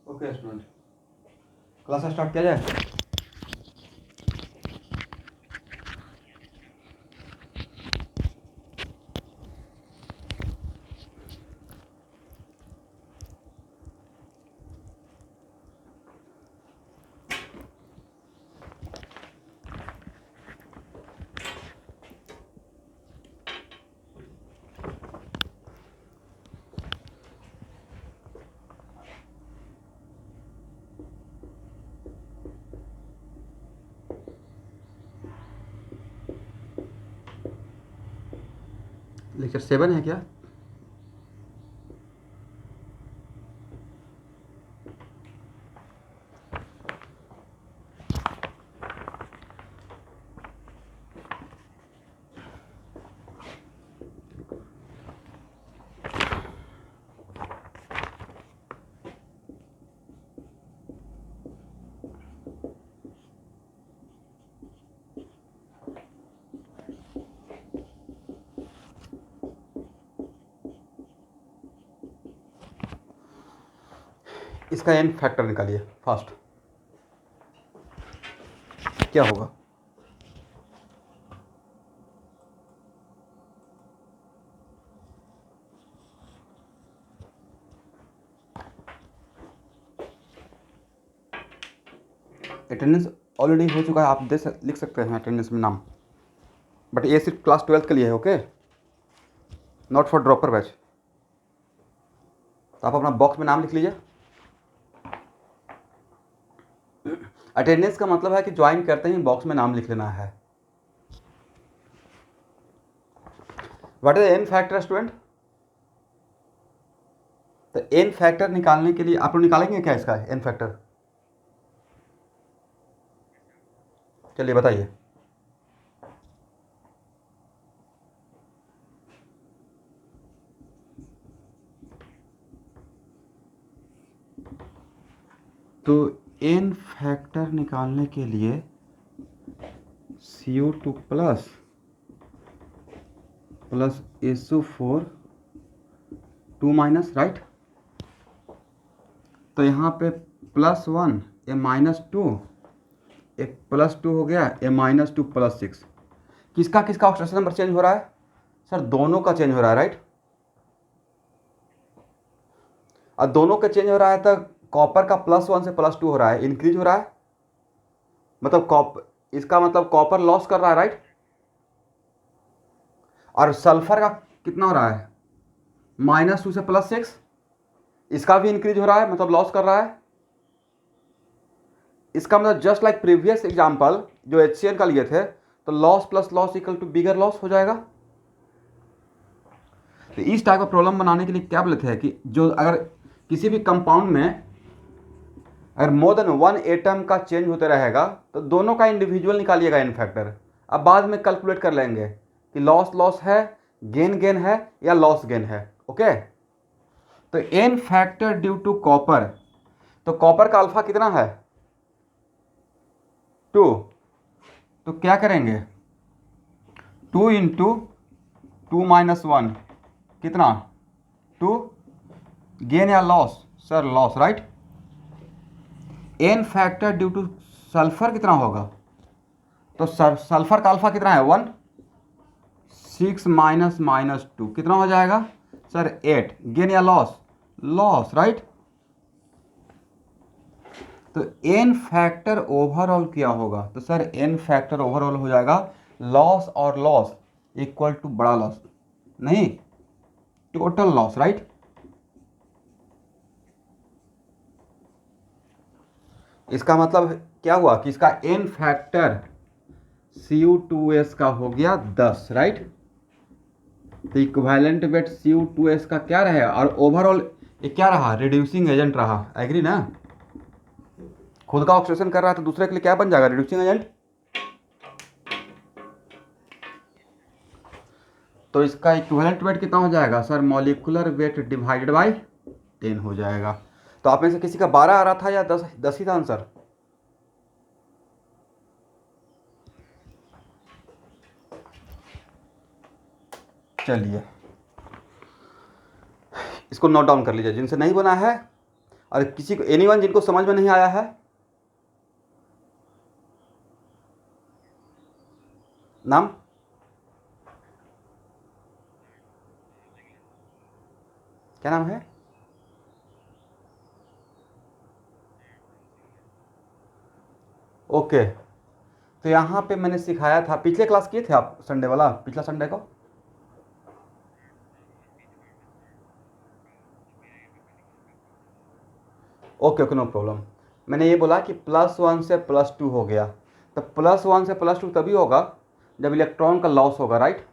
Okay student, class start किया जाए। Lecture 7 है क्या? इसका एन फैक्टर निकालिए फास्ट। क्या होगा? अटेंडेंस ऑलरेडी हो चुका है, आप लिख सकते हैं अटेंडेंस में नाम, बट ये सिर्फ क्लास 12 के लिए है, okay, not for dropper batch. तो आप अपना बॉक्स में नाम लिख लीजिए। अटेंडेंस का मतलब है कि ज्वाइन करते ही बॉक्स में नाम लिख लेना है। What is an factor student? तो एन फैक्टर निकालने के लिए आप लोग निकालेंगे क्या इसका एन फैक्टर? चलिए बताइए। तो एन फैक्टर निकालने के लिए CO2 plus SO4 2 minus, right. तो यहाँ पे +1 ये -2, एक +2 हो गया, ये -2 +6। किसका किसका ऑक्सीडेशन नंबर चेंज हो रहा है? सर दोनों का चेंज हो रहा है, राइट। और दोनों का चेंज हो रहा है तो कॉपर का +1 से +2 हो रहा है, इंक्रीज हो रहा है, मतलब इसका मतलब कॉपर लॉस कर रहा है, राइट। और सल्फर का कितना हो रहा है? -2 से +6, इसका भी इंक्रीज हो रहा है, मतलब लॉस कर रहा है। इसका मतलब जस्ट लाइक प्रीवियस एग्जाम्पल जो HCl का लिए थे, तो loss plus loss equal to bigger loss हो जाएगा। तो इस टाइप का प्रॉब्लम बनाने के लिए क्या बोलते हैं कि जो अगर किसी भी कंपाउंड में अगर मोर देन 1 एटम का चेंज होते रहेगा तो दोनों का इंडिविजुअल निकालिएगा एन फैक्टर। अब बाद में कैलकुलेट कर लेंगे कि लॉस लॉस है, गेन गेन है या लॉस गेन है, ओके। तो N factor due to copper, तो कॉपर का अल्फा कितना है? 2। तो क्या करेंगे? 2 इंटू 2 - 1 कितना? 2। गेन या loss? Sir loss, right. N factor due to sulphur कितना होगा? तो सल्फर का अल्फा कितना है? 1। 6 -2 कितना हो जाएगा? सर 8। गेन या लॉस? Loss, right. तो एन फैक्टर ओवरऑल क्या होगा? तो सर एन फैक्टर ओवरऑल हो जाएगा लॉस और लॉस इक्वल टू बड़ा लॉस, नहीं टोटल लॉस, राइट। इसका मतलब क्या हुआ कि इसका एन फैक्टर Cu2s का हो गया 10, राइट। तो इक्विवेलेंट वेट Cu2s का क्या रहेगा? और ओवरऑल ये क्या रहा? रिड्यूसिंग एजेंट रहा, एग्री ना। खुद का ऑक्सीडेशन कर रहा है तो दूसरे के लिए क्या बन जाएगा? Reducing agent. तो इसका इक्विवेलेंट वेट कितना हो जाएगा? Sir molecular weight divided bye 10 हो जाएगा। तो आप में से किसी का 12 आ रहा था या 10 ही था आंसर? चलिए इसको नोट डाउन कर लीजिए जिनसे नहीं बना है। और किसी को एनीवन जिनको समझ में नहीं आया है, नाम? क्या नाम है? ओके, तो यहाँ पे मैंने सिखाया था, पिछले क्लास किए थे आप संडे वाला, पिछला संडे को? Okay okay, no problem. मैंने ये बोला कि +1 से +2 हो गया, तो +1 से +2 तभी होगा जब इलेक्ट्रॉन का लॉस होगा, राइट?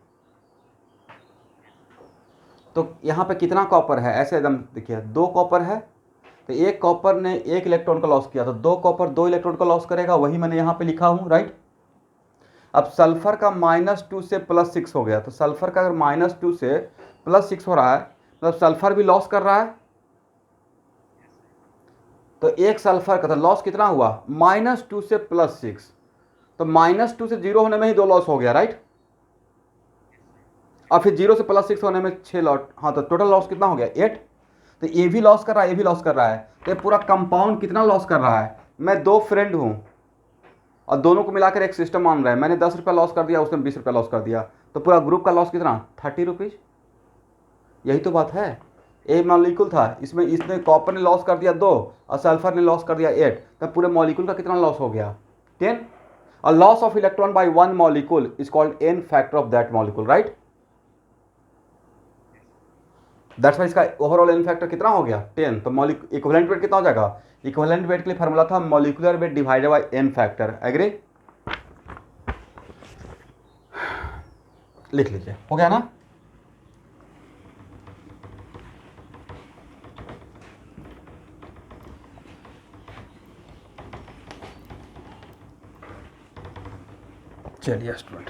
तो यहाँ पे कितना कॉपर है, ऐसे एकदम देखिए, 2 कॉपर है, तो एक कॉपर ने 1 इलेक्ट्रॉन का लॉस किया, तो 2 कॉपर 2 इलेक्ट्रॉन का लॉस करेगा, वही मैंने यहाँ पे लिखा हूँ, राइट? अब सल्फर का -2 से +6 हो गया, तो सल्फर का अगर -2 से +6 हो रहा है, मतलब सल्फर भी लॉस कर रहा है, तो एक सल्फर का तो लॉस कितना हुआ, -2 से +6, तो -2 से 0 होने में ही 2 लॉस हो गया, राइट? और फिर 0 से +6 होने में 6 लॉस, हाँ, तो टोटल लॉस कितना हो गया, 8। तो ये भी लॉस कर रहा है, ये भी लॉस कर रहा है, तो ये पूरा कंपाउंड कितना लॉस कर रहा है? मैं 2 फ्रेंड हूँ और दोनों को मिलाकर एक सिस्टम मान रहा है, मैंने 10 रुपये लॉस कर दिया, उसने 20 रुपये लॉस कर दिया, तो पूरा ग्रुप का लॉस कितना, 30 रुपीज़। यही तो बात है। एक मॉलिक्यूल था, इसमें इसने कॉपर ने लॉस कर दिया 2 और सल्फर ने लॉस कर दिया 8, तो पूरे मॉलिक्यूल का कितना लॉस हो गया, 10। और loss of electron by one molecule is called an factor of that molecule, right? That's why इसका ओवरऑल एन फैक्टर कितना हो गया, 10। तो इक्विवेलेंट वेट कितना हो जाएगा, इक्विवेलेंट वेट के लिए फार्मूला था molecular weight divided by n factor, agree? लिख लीजिए, हो गया ना? चलिए student,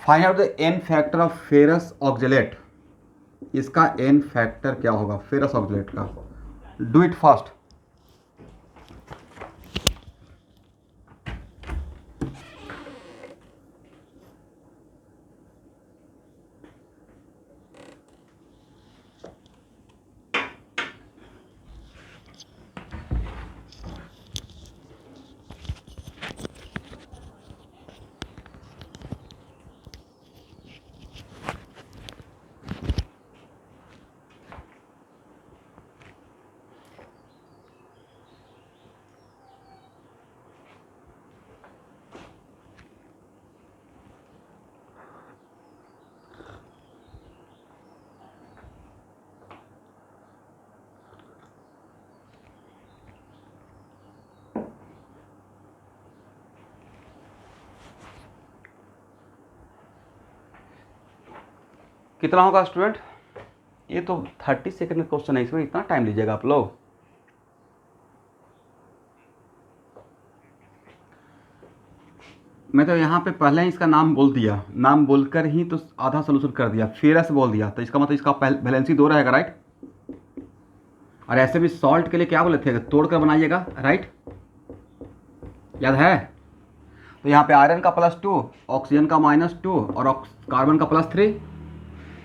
find out the n factor of ferrous oxalate. इसका एन फैक्टर क्या होगा फेरस ऑक्जेलेट का? Do it fast. कितना होगा स्टूडेंट? ये तो 30 सेकंड का क्वेश्चन है, इसमें इतना टाइम लीजिएगा आप लोग? मैं तो यहाँ पे पहले ही इसका नाम बोल दिया, नाम बोलकर ही तो आधा सोल्यूशन कर दिया, फेरस बोल दिया, तो इसका मतलब इसका वैलेंसी 2 रहेगा, राइट? और ऐसे भी सॉल्ट के लिए क्या बोले थे, तोड़ कर बनाइएगा, राइट? याद है? तो यहाँ पे आयरन का +2, ऑक्सीजन का -2 और कार्बन का +3।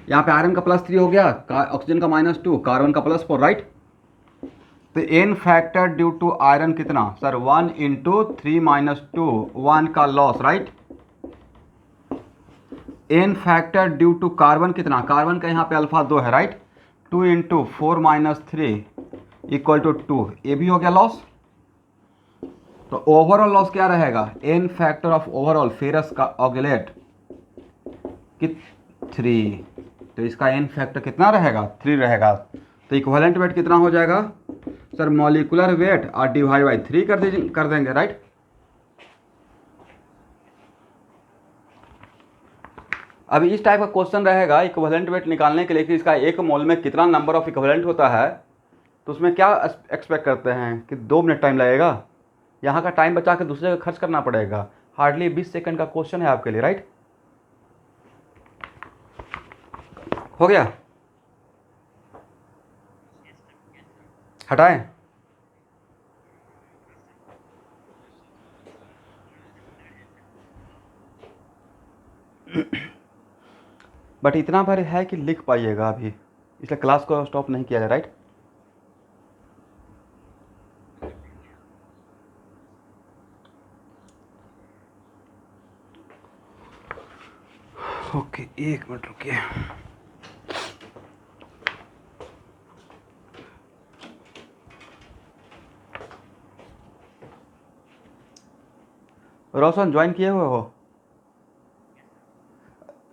यहाँ पे आयरन का +3 हो गया, ऑक्सीजन का -2, कार्बन का +4, राइट? तो N factor due to iron कितना सर, 1 × 3 - 2, 1 का loss, right? N factor due to carbon कितना, कार्बन का यहाँ पे अल्फा 2 है, राइट? 2 × 4 - 3 = 2, ये भी हो गया लॉस। तो ओवरऑल लॉस क्या रहेगा, n factor of overall ferrous का ऑक्जेलेट कि 3, तो इसका एन फैक्टर कितना रहेगा, 3 रहेगा। तो इक्विवेलेंट वेट कितना हो जाएगा सर, मॉलिक्यूलर वेट और डिवाइड बाई 3 कर देंगे, राइट? अभी इस टाइप का क्वेश्चन रहेगा इक्विवेलेंट वेट निकालने के लिए कि इसका 1 मोल में कितना नंबर ऑफ इक्विवेलेंट होता है, तो उसमें क्या एक्सपेक्ट करते हैं कि 2 मिनट टाइम लगेगा, यहाँ का टाइम बचा के दूसरे जगह खर्च करना पड़ेगा। हार्डली 20 सेकंड का क्वेश्चन है आपके लिए, राइट? हो गया, हटाएं? बट इतना भर है कि लिख पाइएगा अभी, इसलिए क्लास को स्टॉप नहीं किया जाए, राइट? ओके, एक मिनट रुकिए। रोशन ज्वाइन किए हुए हो?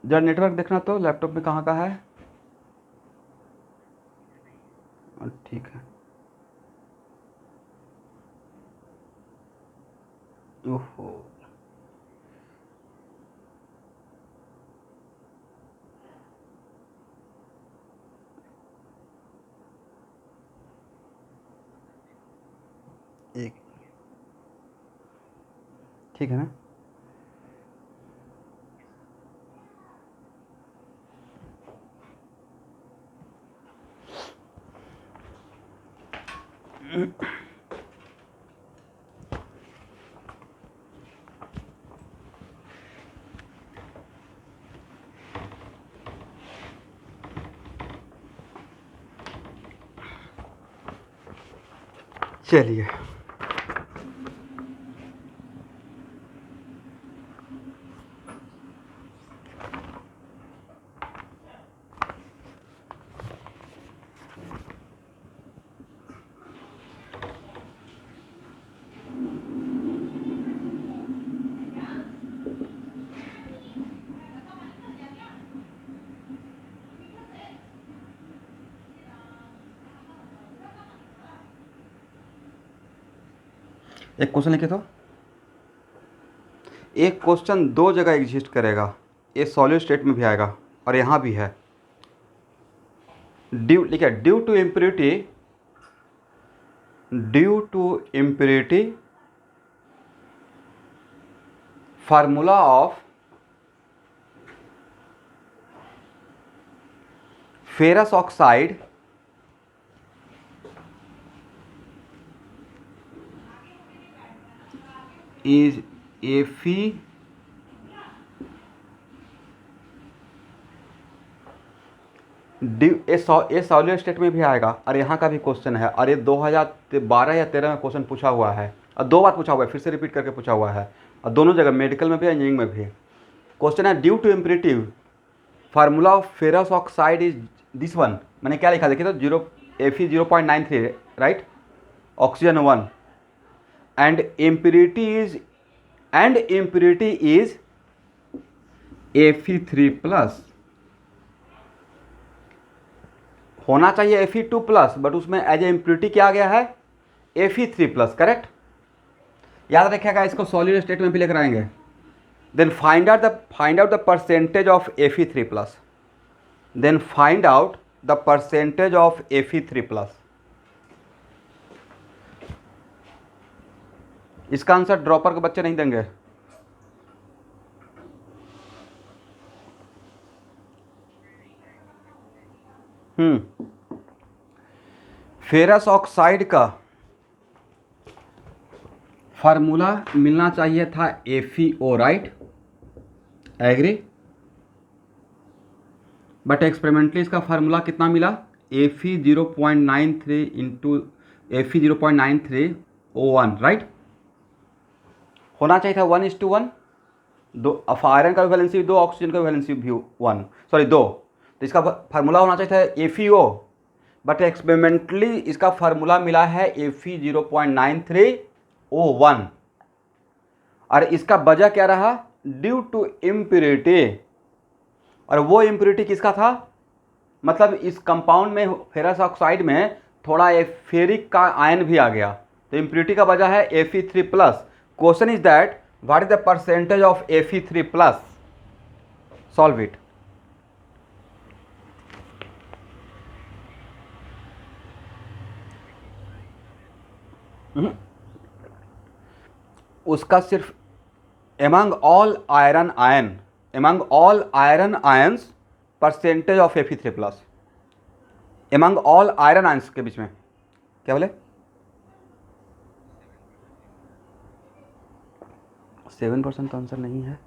जरा नेटवर्क देखना तो लैपटॉप में कहाँ का है। ठीक है। ओहो, एक, ठीक है ना? चलिए, एक क्वेश्चन लिखे तो, एक क्वेश्चन दो जगह एग्जिस्ट करेगा, ये सॉलिड स्टेट में भी आएगा और यहाँ भी है। ड्यू लिखा, due to impurity formula of ferrous oxide is Fe ये सॉलिड स्टेट में भी आएगा और यहाँ का भी क्वेश्चन है, और ये 2012 या 13 में क्वेश्चन पूछा हुआ है और दो बार पूछा हुआ है, फिर से रिपीट करके पूछा हुआ है, और दोनों जगह मेडिकल में भी इंजीनियरिंग में भी। क्वेश्चन है due to imperative formula of ferrous oxide is this one. मैंने क्या लिखा देखिए तो, Fe 0.93, राइट, oxygen 1, and impurity is Fe3+। होना चाहिए Fe2+, बट उसमें एज ए इम्प्योरिटी क्या आ गया है, Fe3+, करेक्ट। याद रखिएगा, इसको सॉलिड स्टेट में भी लेकर आएंगे। Then find out the percentage of Fe3+, then find out the percentage of Fe3+। इसका आंसर ड्रॉपर के बच्चे नहीं देंगे। फेरस ऑक्साइड का फार्मूला मिलना चाहिए था FeO, right, agree. But experimentally इसका फार्मूला कितना मिला, Fe 0.93 into Fe 0.93O1, right. होना चाहिए था 1:1, दो आयरन का भी वैलेंसी 2, ऑक्सीजन का भी वैलेंसी भी 1, सॉरी 2, तो इसका फार्मूला होना चाहिए था FeO, बट एक्सपेरिमेंटली इसका फार्मूला मिला है Fe 0.93O1, और इसका वजह क्या रहा, ड्यू टू इम्प्योरिटी। और वो इम्प्योरिटी किसका था, मतलब इस कंपाउंड में फेरस ऑक्साइड में थोड़ा फेरिक का आयन भी आ गया, तो इम्प्योरिटी का वजह है Fe3+। Question is that what is the percentage of Fe3+, solve it. उसका सिर्फ among all iron ions percentage of Fe3+ among all iron ions के बीच में, क्या बोले? 7% तो आंसर नहीं है।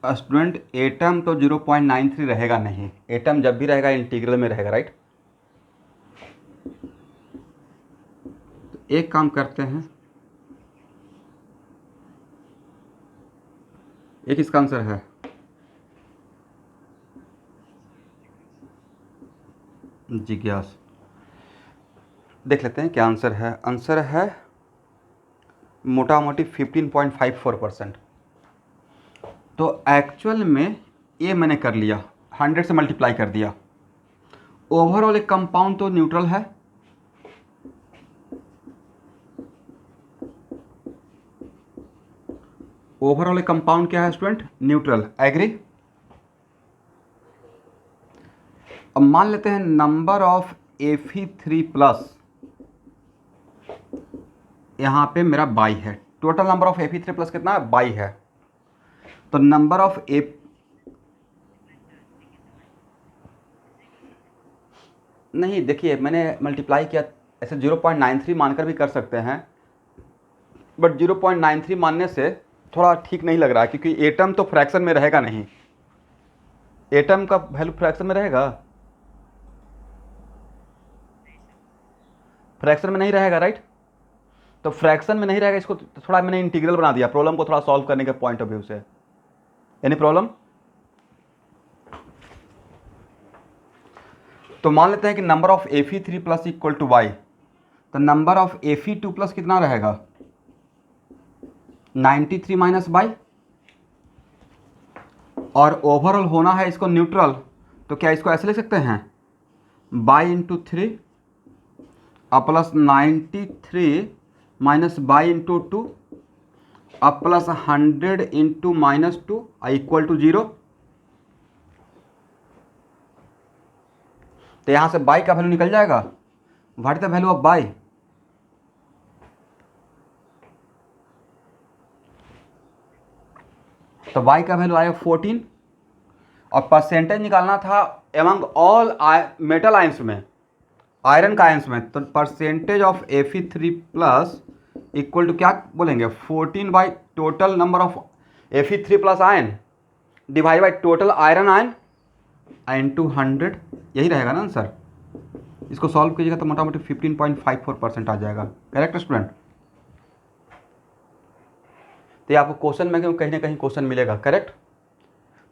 स्टूडेंट एटम तो 0.93 रहेगा नहीं, एटम जब भी रहेगा इंटीग्रल में रहेगा, राइट? तो एक काम करते हैं, एक इसका आंसर है, जिज्ञास देख लेते हैं क्या आंसर है। आंसर है मोटा मोटी 15.54%। तो एक्चुअल में ये मैंने कर लिया, 100 से मल्टीप्लाई कर दिया। ओवरऑल एक कंपाउंड तो न्यूट्रल है, ओवरऑल एक कंपाउंड क्या है स्टूडेंट? न्यूट्रल। एग्री? अब मान लेते हैं नंबर ऑफ Fe3+, यहाँ पे मेरा 22 है। टोटल नंबर ऑफ Fe3+ कितना है? 22 है। तो नंबर ऑफ नहीं, देखिए मैंने मल्टीप्लाई किया, ऐसे 0.93 मानकर भी कर सकते हैं, बट 0.93 मानने से थोड़ा ठीक नहीं लग रहा है, क्योंकि एटम तो फ्रैक्शन में रहेगा नहीं। एटम का वैल्यू फ्रैक्शन में रहेगा? फ्रैक्शन में नहीं रहेगा, राइट? तो फ्रैक्शन में नहीं रहेगा, इसको थोड़ा मैंने इंटीग्रल बना दिया प्रॉब्लम को थोड़ा सॉल्व करने के पॉइंट ऑफ व्यू से। Any problem? तो मान लेते हैं कि number of Fe3+ equal to y, तो नंबर ऑफ Fe2+ कितना रहेगा? 93 माइनस y, और ओवरऑल होना है इसको न्यूट्रल, तो क्या इसको ऐसे लिख सकते हैं? y into 3 plus 93 minus y into 2 plus 100 into -2 equal to 0। तो यहां से y का वैल्यू निकल जाएगा। What is the value of y? तो y का वैल्यू आया 14, और परसेंटेज निकालना था एमंग ऑल मेटल आयंस में, आयरन का आयंस में। तो percentage of Fe3+ equal to क्या बोलेंगे? 14 by total number of Fe3+ ion divide by total iron ion into 100, यही रहेगा ना आंसर। इसको सॉल्व कीजिएगा तो मोटा मोटी 15.54% आ जाएगा। Correct student? तो ये आपको क्वेश्चन में कहीं ना कहीं क्वेश्चन मिलेगा। करेक्ट?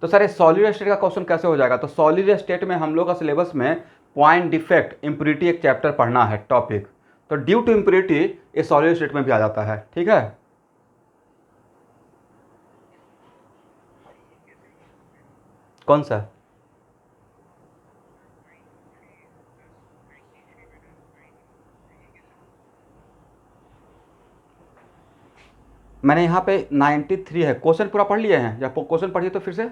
तो सर ये सॉलिड स्टेट का क्वेश्चन कैसे हो जाएगा? तो सॉलिड स्टेट में हम लोग का सिलेबस में पॉइंट डिफेक्ट इम्प्योरिटी एक चैप्टर पढ़ना है टॉपिक, तो ड्यू टू इम्प्योरिटी ये सॉलिड स्टेट में भी आ जाता है। ठीक है? कौन सा? मैंने यहाँ पे 93 है। क्वेश्चन पूरा पढ़ लिए हैं या क्वेश्चन पढ़िए तो फिर से।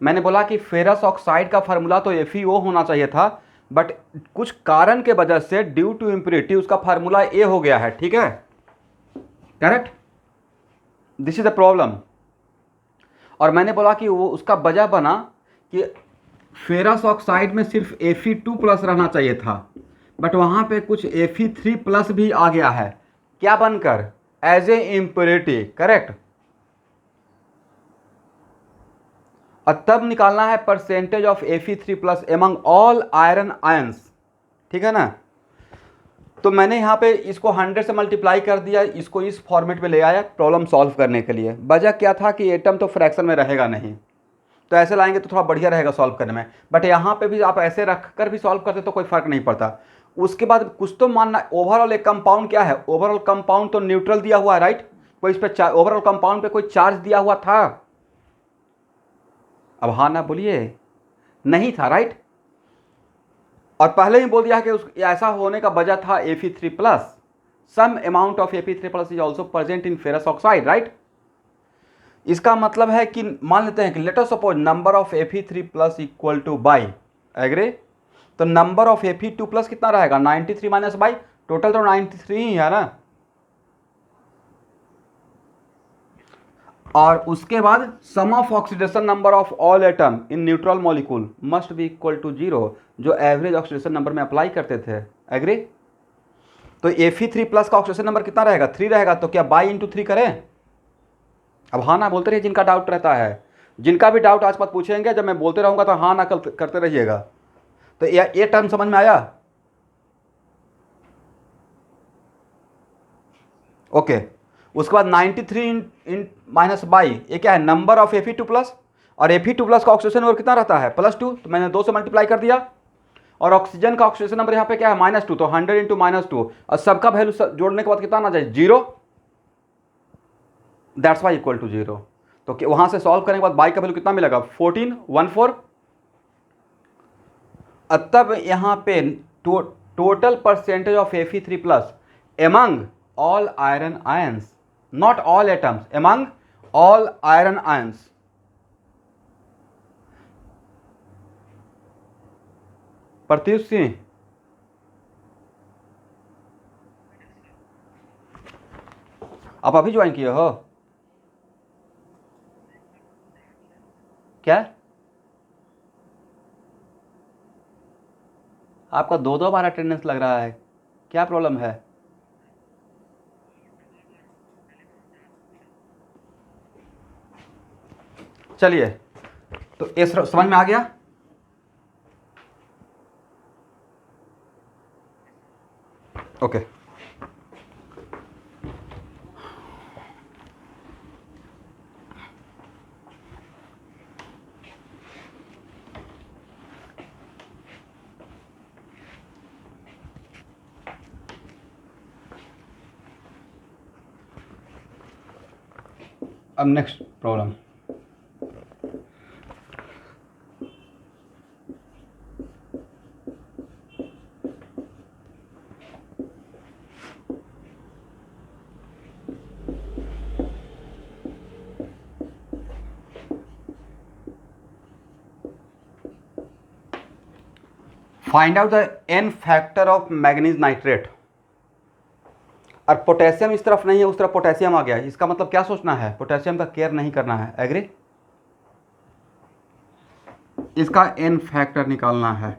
मैंने बोला कि फेरस ऑक्साइड का फार्मूला तो FeO होना चाहिए था, बट कुछ कारण के वजह से ड्यू टू इम्प्योरिटी उसका फार्मूला ए हो गया है। ठीक है? Correct? This is the problem. और मैंने बोला कि वो उसका वजह बना कि फेरस ऑक्साइड में सिर्फ Fe2+ रहना चाहिए था, बट वहां पे कुछ Fe3+ भी आ गया है। क्या बनकर? As a impurity. करेक्ट? और तब निकालना है percentage of Fe3+ among all iron ions. ठीक है ना? तो मैंने यहाँ पे इसको 100 से मल्टीप्लाई कर दिया, इसको इस फॉर्मेट में ले आया प्रॉब्लम सॉल्व करने के लिए। वजह क्या था कि एटम तो फ्रैक्शन में रहेगा नहीं, तो ऐसे लाएंगे तो थोड़ा बढ़िया रहेगा सॉल्व करने में। बट यहाँ पे भी आप ऐसे रख कर भी सॉल्व करते तो कोई फ़र्क नहीं पड़ता। उसके बाद कुछ तो मानना, ओवरऑल एक कंपाउंड क्या है, ओवरऑल कंपाउंड तो न्यूट्रल दिया हुआ है, राइट। कोई इस पे ओवरऑल कंपाउंड पे कोई चार्ज दिया हुआ था? अब हाँ ना बोलिए, नहीं था, राइट। और पहले ही बोल दिया है कि उस ऐसा होने का वजह था Fe3+, some amount of Fe3+ is also present in ferrous oxide, right. इसका मतलब है कि मान लेते हैं कि let us suppose number of Fe3+ equal to by, agree. तो नंबर ऑफ Fe2+ कितना रहेगा, 93 माइनस बाई, टोटल तो 93 ही है ना। और उसके बाद sum of oxidation number of all atom in neutral molecule must be equal to 0, जो एवरेज ऑक्सीडेशन नंबर में अप्लाई करते थे, एग्री। तो Fe3+ का ऑक्सीडेशन नंबर कितना रहेगा, 3 रहेगा। तो क्या बाई इंटू 3 करें? अब हाँ ना बोलते रहिए जिनका डाउट रहता है, जिनका भी डाउट आज बात पूछेंगे, जब मैं बोलते रहूंगा तो हाँ ना करते रहिएगा। तो ये टर्म समझ में आया? ओके। उसके बाद 93 इन माइनस बाई, ये क्या है, नंबर ऑफ Fe2+, और Fe2+ का ऑक्सीडेशन नंबर कितना रहता है, +2, तो मैंने 2 से मल्टीप्लाई कर दिया। और ऑक्सीजन का ऑक्सीडेशन नंबर यहाँ पे क्या है, -2, तो 100 इंटू -2, और सबका वैल्यू जोड़ने के बाद कितना आना चाहिए, 0, दैट्स वाई इक्वल टू 0। तो वहां से सॉल्व करने के बाद बाई का वैल्यू कितना मिलेगा, 14, तब यहाँ पे total percentage of Fe3+ among all iron ions, not all atoms, among all iron ions. Pratyush Singh, आप अभी ज्वाइन किए हो क्या? आपका 2-2 बार अटेंडेंस लग रहा है, क्या प्रॉब्लम है? चलिए, तो ये समझ में आ गया। ओके। अब next problem, find out the n factor of manganese nitrate. और पोटेशियम इस तरफ नहीं है, उस तरफ पोटेशियम आ गया, इसका मतलब क्या सोचना है, पोटेशियम का केयर नहीं करना है, एग्री। इसका एन फैक्टर निकालना है,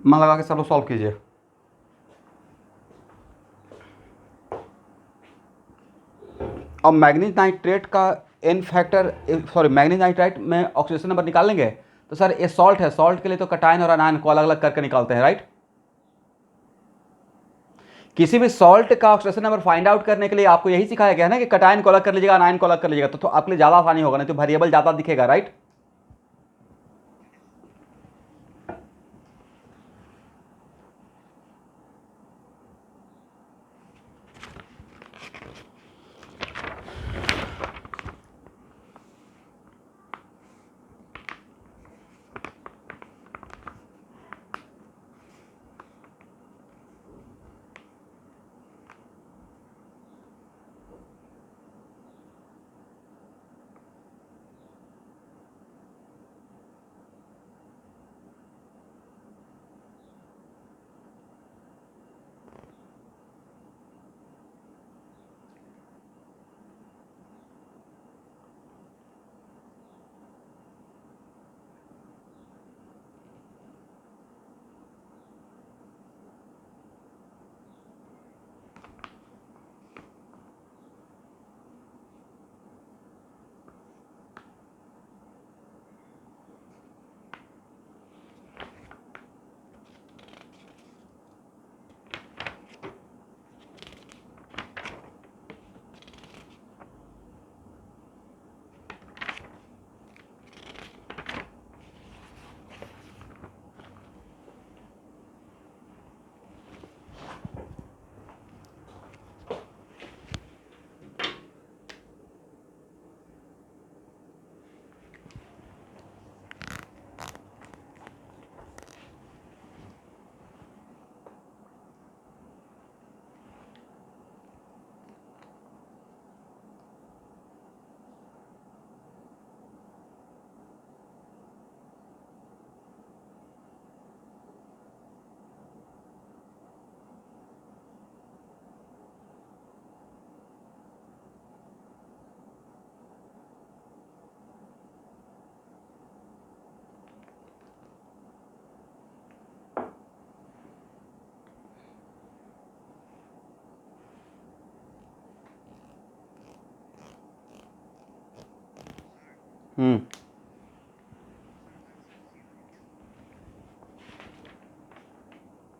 मन लगा के सब लोग सॉल्व कीजिए। और मैग्नीज नाइट्रेट का n factor, sorry manganese nitrate में ऑक्सीडेशन नंबर निकाल लेंगे। तो सर ये सॉल्ट है, सॉल्ट के लिए तो कटायन और अनायन को अलग अलग करके निकालते हैं, राइट। किसी भी सॉल्ट का ऑक्सीडेशन नंबर फाइंड आउट करने के लिए आपको यही सिखाया गया है ना कि कटायन को अलग कर लीजिएगा, अनायन को अलग कर लीजिएगा, तो आपके लिए ज़्यादा आसानी होगा, नहीं तो वेरिएबल ज़्यादा दिखेगा, राइट।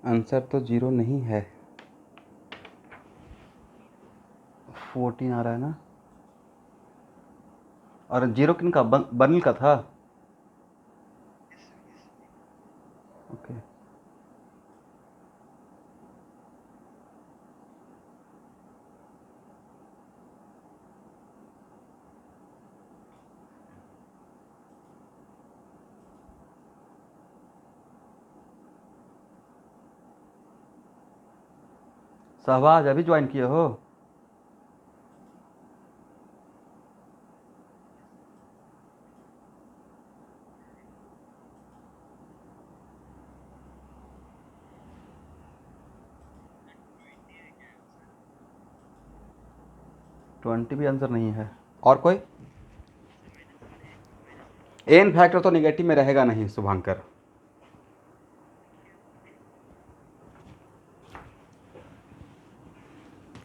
आंसर तो 0 नहीं है, 14 आ रहा है ना। और 0 किन का, बर्निल का था। ओके, शहबाज अभी ज्वाइन किए हो? ट्वेंटी भी आंसर नहीं है। और कोई? एन फैक्टर तो निगेटिव में रहेगा नहीं शुभांकर।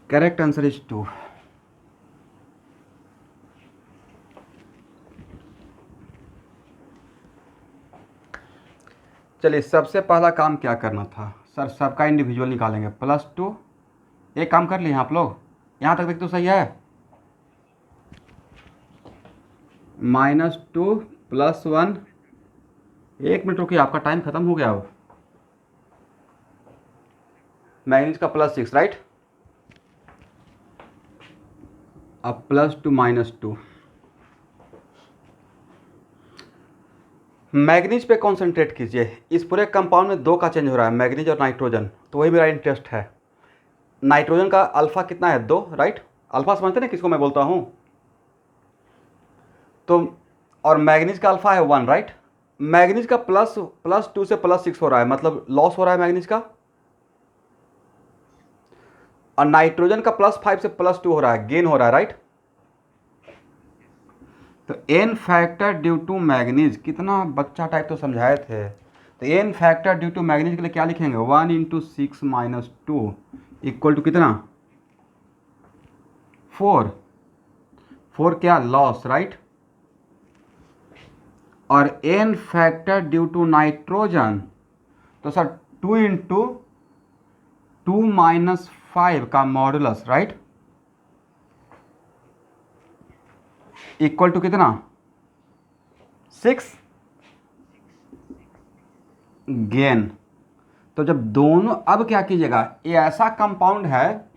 Correct answer is 2। चलिए, सबसे पहला काम क्या करना था सर? सबका इंडिविजुअल निकालेंगे। +2, एक काम कर लिए आप लोग, यहाँ तक देख तो सही है। -2 +1, 1 मिनट रुकिए, आपका टाइम खत्म हो गया। अब मैग्नीज का +6 राइट। अब +2 -2, मैग्नीज पे कॉन्सेंट्रेट कीजिए। इस पूरे कंपाउंड में 2 का चेंज हो रहा है, मैग्नीज और नाइट्रोजन, तो वही मेरा इंटरेस्ट है। नाइट्रोजन का अल्फा कितना है? 2 राइट। अल्फा समझते ना किसको मैं बोलता हूँ? तो और मैग्नीज का अल्फा है 1 राइट। मैग्नीज का +2 से +6 हो रहा है, मतलब लॉस हो रहा है मैग्नीज का। और नाइट्रोजन का +5 से +2 हो रहा है, गेन हो रहा है राइट। तो N factor due to manganese, कितना बच्चा टाइप तो समझाए थे। तो N factor due to manganese के लिए क्या लिखेंगे? 1 × 6 - 2 इक्वल टू कितना? 4। 4 क्या? Loss right. और n factor due to nitrogen, तो सर 2 × 2 - 5 का मॉडुलस राइट, इक्वल टू कितना? 6 गेन। तो जब दोनों, अब क्या कीजिएगा, ये ऐसा कंपाउंड है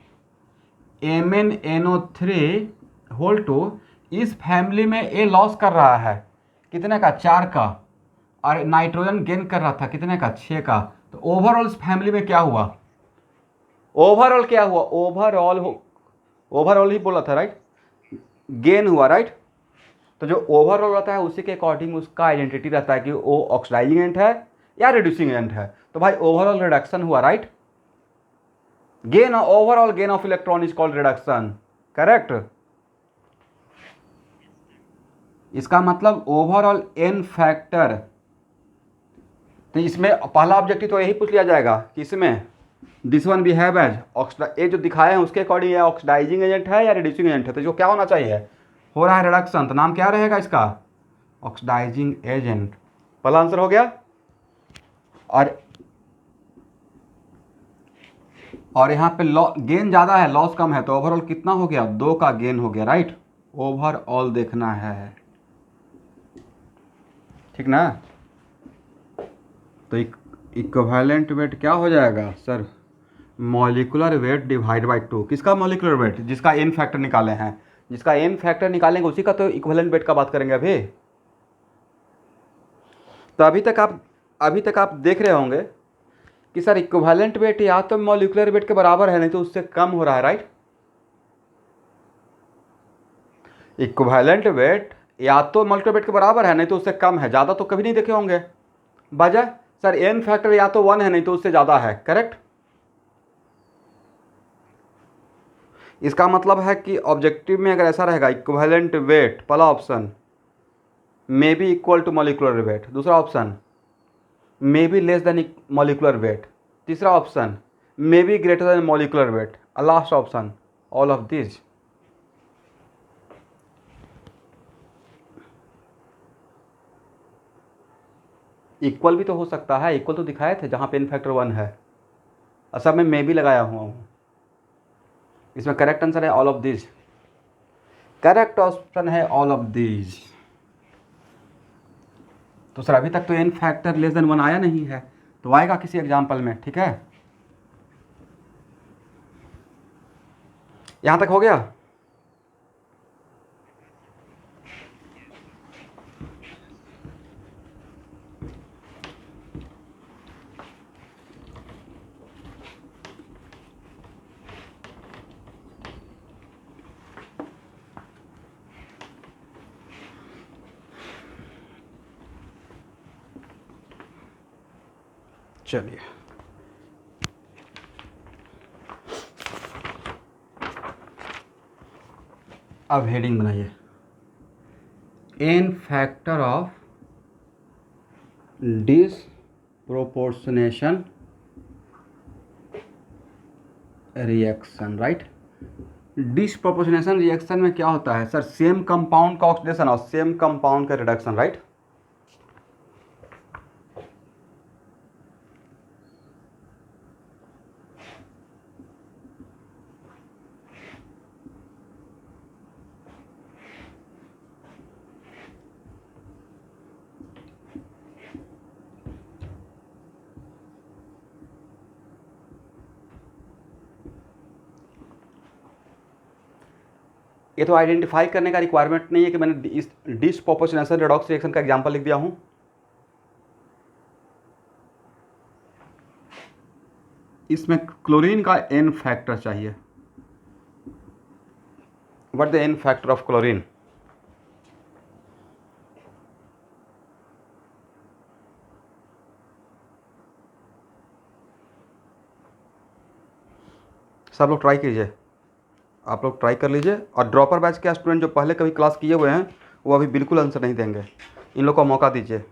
MnNO3 होल टू, इस फैमिली में ए लॉस कर रहा है कितने का? 4 का। और नाइट्रोजन गेन कर रहा था कितने का? 6 का। तो ओवरऑल इस फैमिली में क्या हुआ? ओवरऑल क्या हुआ? ओवरऑल ही बोला था राइट, गेन हुआ राइट। तो जो ओवरऑल रहता है उसी के अकॉर्डिंग उसका आइडेंटिटी रहता है कि वो ऑक्सीडाइजिंग एजेंट है या रिड्यूसिंग एजेंट है। तो भाई ओवरऑल रिडक्शन हुआ right. Gain, overall gain of electron is called reduction, correct. इसका मतलब ओवरऑल एन फैक्टर। तो इसमें पहला ऑब्जेक्टिव तो यही पूछ लिया जाएगा कि इसमें दिस वन भी हैव एज ये जो दिखाए हैं उसके अकॉर्डिंग ये ऑक्सीडाइजिंग एजेंट है या रिड्यूसिंग एजेंट है। तो जो क्या होना चाहिए? हो रहा है रिडक्शन, तो नाम क्या रहेगा इसका? Oxidising agent. पहला आंसर हो गया। और यहाँ पे गेन ज़्यादा है, लॉस कम है, तो ओवरऑल कितना हो गया? 2 का गेन हो गया राइट। ओवरऑल देखना है, ठीक ना। तो इक्विवेलेंट वेट क्या हो जाएगा sir? Molecular weight divide by 2। किसका मॉलिक्यूलर वेट? जिसका एन फैक्टर निकाले हैं। जिसका एन फैक्टर निकालेंगे उसी का तो इक्विवेलेंट वेट का बात करेंगे अभी। तो अभी तक आप देख रहे होंगे कि सर इक्विवेलेंट वेट या तो मॉलिक्यूलर वेट के बराबर है, नहीं तो उससे कम हो रहा है राइट। इक्विवेलेंट वेट या तो मॉलिक्यूलर वेट के बराबर है, नहीं तो उससे कम है। ज़्यादा तो कभी नहीं देखे होंगे। वजह सर एन फैक्टर या तो 1 है, नहीं तो उससे ज़्यादा है, करेक्ट। इसका मतलब है कि ऑब्जेक्टिव में अगर ऐसा रहेगा इक्विवेलेंट वेट, पहला option may be equal to molecular weight, दूसरा option may be less than molecular weight, तीसरा option may be greater than molecular weight, last option all of this. Equal भी तो हो सकता है, इक्वल तो दिखाए थे जहाँ पे n फैक्टर 1 है। असल में मैं भी लगाया हुआ हूँ। इसमें करेक्ट आंसर है all of this. Correct option है ऑल ऑफ दिस। तो सर अभी तक तो n फैक्टर लेस देन 1 आया नहीं है, तो आएगा किसी एग्जाम्पल में, ठीक है। यहाँ तक हो गया। चलिए अब हेडिंग बनाइए, n factor of disproportionation reaction, right. Disproportionation reaction में क्या होता है सर? सेम कंपाउंड का ऑक्सीडेशन और सेम कंपाउंड का रिडक्शन, राइट। ये तो आइडेंटिफाई करने का रिक्वायरमेंट नहीं है कि मैंने इस डिसप्रोपोर्शनेशन रेडॉक्स रिएक्शन का एग्जांपल लिख दिया हूं। इसमें क्लोरीन का n फैक्टर चाहिए। What the n factor of chlorine? सब लोग ट्राई कीजिए, आप लोग ट्राई कर लीजिए। और ड्रॉपर बैच के स्टूडेंट जो पहले कभी क्लास किए हुए हैं वो अभी बिल्कुल आंसर नहीं देंगे। इन लोग को मौका दीजिए,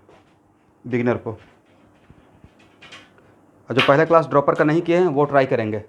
बिगिनर को। और जो पहले क्लास ड्रॉपर का नहीं किए हैं वो ट्राई करेंगे।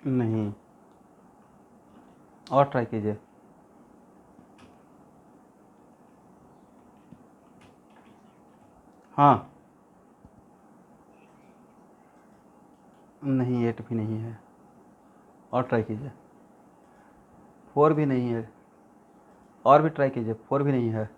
नहीं, और ट्राई कीजिए। हाँ, नहीं 8 भी नहीं है, और ट्राई कीजिए। 4 भी नहीं है, और भी ट्राई कीजिए। 4 भी नहीं है।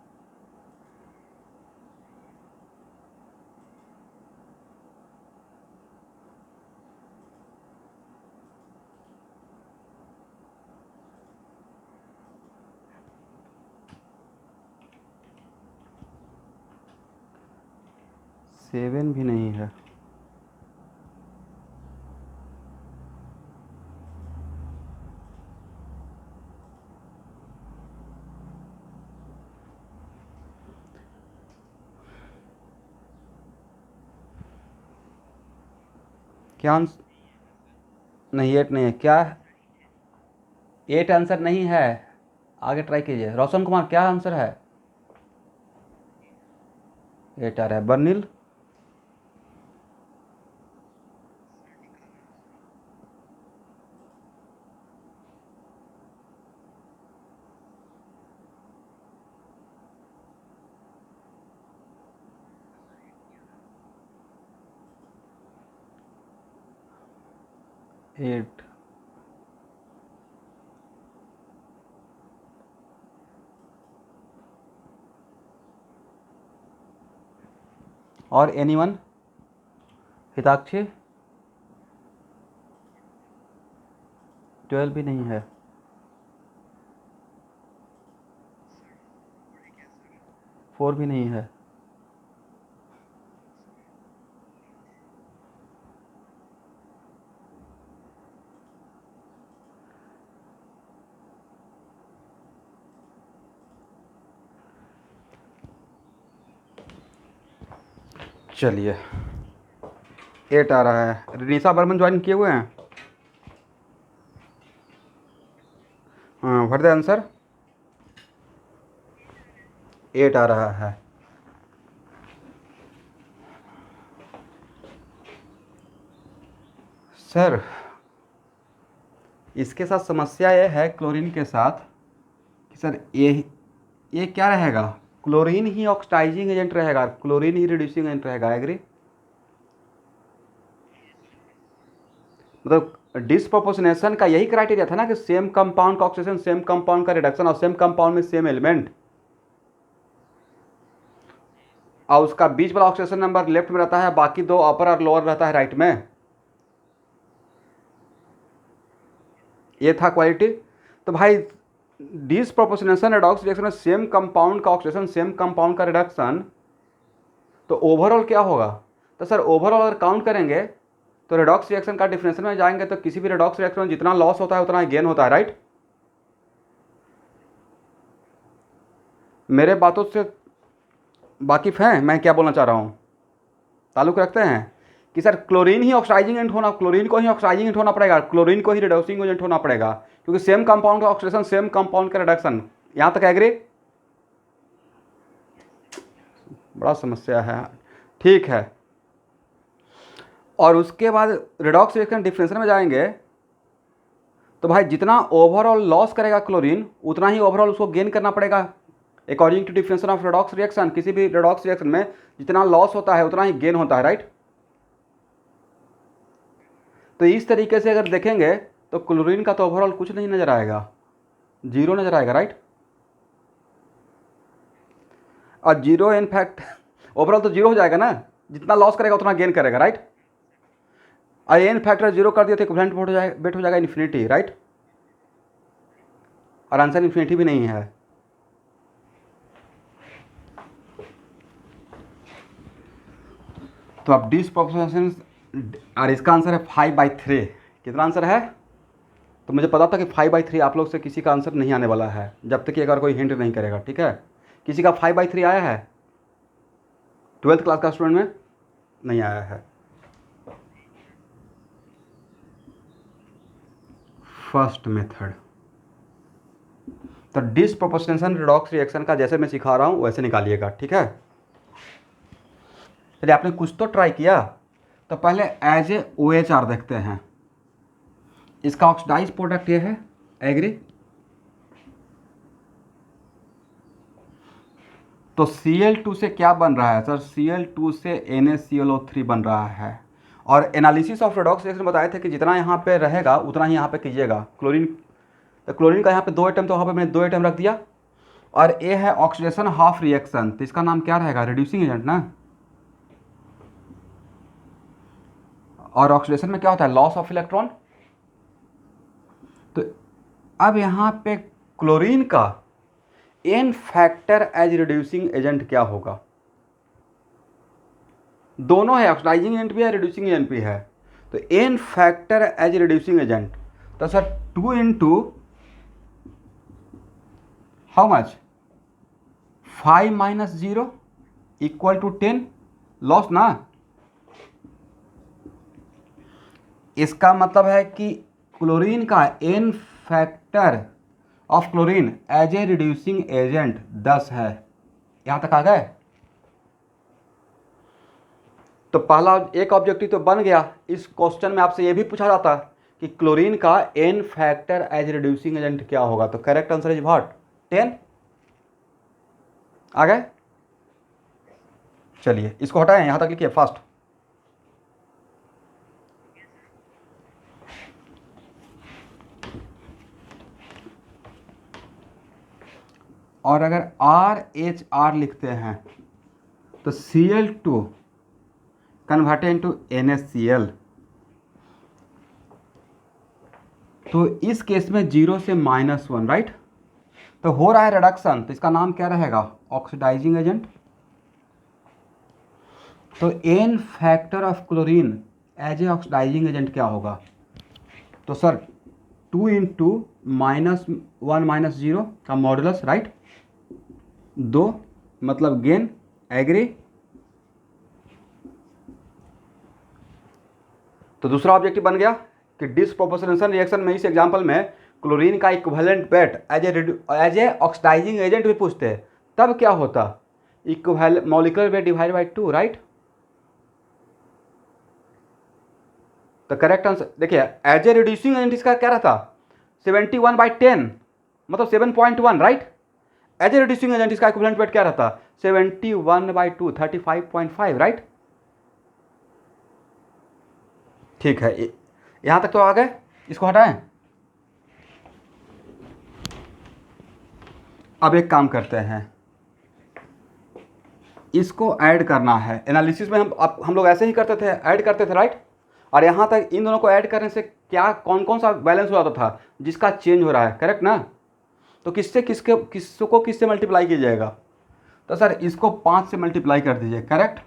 सेवन भी नहीं है। क्या आंसर? नहीं 8 नहीं है क्या? 8 आंसर नहीं है। आगे ट्राई कीजिए। रोशन कुमार क्या आंसर है? 8 आ रहा है। बर्निल? एट। और एनीवन? हिताक्षी 12 भी नहीं है। फोर भी नहीं है। चलिए 8 आ रहा है। रिनीशा बर्मन ज्वाइन किए हुए हैं? हाँ, व्हाट द आंसर? 8 आ रहा है। सर इसके साथ समस्या ये है क्लोरीन के साथ कि सर ये क्या रहेगा? क्लोरीन ही ऑक्सीडाइजिंग एजेंट रहेगा, क्लोरीन ही रिड्यूसिंग एजेंट रहेगा। एग्री? मतलब डिस्प्रोपोर्शनेशन का यही क्राइटेरिया था ना कि सेम कंपाउंड का ऑक्सीडेशन, सेम कंपाउंड का रिडक्शन और सेम कंपाउंड में सेम एलिमेंट, और उसका बीच वाला ऑक्सीडेशन नंबर लेफ्ट में रहता है, बाकी दो अपर और लोअर रहता है राइट में। ये था क्वालिटी। तो भाई डिस्प्रोपोर्शनेशन रेडॉक्स रिएक्शन में सेम कंपाउंड का ऑक्सीडेशन, सेम कंपाउंड का रिडक्शन, तो ओवरऑल क्या होगा? तो सर ओवरऑल अगर काउंट करेंगे तो रेडॉक्स रिएक्शन का डिफरेंशियल में जाएंगे तो किसी भी रेडॉक्स रिएक्शन में जितना लॉस होता है उतना गेन होता है, राइट? मेरे बातों से वाकिफ हैं मैं क्या बोलना चाह रहा हूँ? ताल्लुक रखते हैं कि सर क्लोरीन ही ऑक्सीडाइजिंग एजेंट होना, क्लोरीन को ही ऑक्सीडाइजिंग एजेंट होना पड़ेगा, क्लोरीन को ही रिड्यूसिंग एजेंट होना पड़ेगा, क्योंकि सेम कंपाउंड का ऑक्सीडेशन, सेम कंपाउंड का रिडक्शन। यहाँ तक एग्री? बड़ा समस्या है। ठीक है, और उसके बाद रेडॉक्स रिएक्शन डिफरेंशियल में जाएंगे तो भाई जितना ओवरऑल लॉस करेगा क्लोरीन उतना ही ओवरऑल उसको गेन करना पड़ेगा। According to differential of redox reaction, किसी भी रेडॉक्स रिएक्शन में जितना लॉस होता है उतना ही गेन होता है, राइट? तो इस तरीके से अगर देखेंगे तो क्लोरीन का तो ओवरऑल कुछ नहीं नजर आएगा, जीरो नजर आएगा, राइट? और जीरो इनफैक्ट ओवरऑल तो जीरो हो जाएगा ना, जितना लॉस करेगा उतना गेन करेगा, राइट? और एन फैक्टर जीरो कर दिया तो इक्विवेलेंट वेट हो जाएगा इन्फिनिटी, राइट? और आंसर इन्फिनिटी भी नहीं है। तो अब डिस्प्रोपोर्शनेशन, और इसका आंसर है 5/3। कितना आंसर है? तो मुझे पता था कि 5/3 आप लोग से किसी का आंसर नहीं आने वाला है जब तक कि अगर कोई हिंट नहीं करेगा, ठीक है? किसी का 5/3 आया है 12th क्लास का स्टूडेंट में? नहीं आया है। फर्स्ट मेथड, तो डिस्प्रोपोर्शनेशन रेडॉक्स रिएक्शन का जैसे मैं सिखा रहा हूँ वैसे निकालिएगा, ठीक है? चलिए आपने कुछ तो ट्राई किया, तो पहले एज ए OHR देखते हैं। इसका ऑक्सीडाइज प्रोडक्ट ये है, एग्री? तो Cl2 से क्या बन रहा है सर? Cl2 से NaClO3 बन रहा है। और एनालिसिस ऑफ रेडॉक्स रिएक्शन बताए थे कि जितना यहाँ पे रहेगा उतना ही यहाँ पे कीजिएगा। क्लोरीन, तो क्लोरीन का यहाँ पे 2 एटम, तो वहाँ पे मैंने 2 एटम रख दिया। और ए है ऑक्सीडेशन हाफ रिएक्शन, तो इसका नाम क्या रहेगा? रिड्यूसिंग एजेंट ना। और ऑक्सीडेशन में क्या होता है? Loss of electron. तो अब यहाँ पे क्लोरीन का n factor as reducing agent क्या होगा? दोनों है, ऑक्सीडाइजिंग एजेंट भी है, रिड्यूसिंग एजेंट भी है। तो N factor as reducing agent, तो sir 2 into how much? 5 - 0 equal to 10 loss ना। इसका मतलब है कि क्लोरीन का n factor of chlorine as a reducing agent 10 है। यहां तक आ गए? तो पहला एक ऑब्जेक्टिव तो बन गया। इस क्वेश्चन में आपसे यह भी पूछा जाता कि क्लोरीन का n factor as reducing agent क्या होगा, तो करेक्ट आंसर इज व्हाट? 10। आ गए? चलिए इसको हटाएं, यहां तक लिखिए फास्ट। और अगर RHR लिखते हैं तो Cl2 कन्वर्टेड इनटू NaCl। तो इस केस में 0 से -1, राइट। तो हो रहा है रिडक्शन, तो इसका नाम क्या रहेगा, ऑक्सीडाइजिंग एजेंट। तो N factor of chlorine as a oxidising agent क्या होगा, तो सर 2 इंटू -1 -0 का मॉडुलस, राइट, 2 मतलब गेन, एग्री। तो दूसरा ऑब्जेक्टिव बन गया कि डिसप्रोपोर्शनेशन रिएक्शन में इस एग्जांपल में क्लोरीन का equivalent weight as a oxidising agent भी पूछते हैं, तब क्या होता, equivalent molecular weight divide by 2, right. तो करेक्ट आंसर देखिए, एज ए रिड्यूसिंग एजेंट इसका क्या रहता, 71/10 मतलब 7.1, right. As a reducing agent इसका इक्विवेलेंट वेट क्या रहता, 71/2 35.5, राइट। ठीक है, यहां तक तो आ गए, इसको हटाएं। अब एक काम करते हैं, इसको ऐड करना है। एनालिसिस में हम लोग ऐसे ही करते थे, ऐड करते थे, राइट। और यहाँ तक इन दोनों को ऐड करने से क्या कौन कौन सा बैलेंस हो जाता था, जिसका चेंज हो रहा है, करेक्ट ना। तो किससे मल्टीप्लाई किया जाएगा, तो सर इसको 5 से मल्टीप्लाई कर दीजिए, करेक्ट।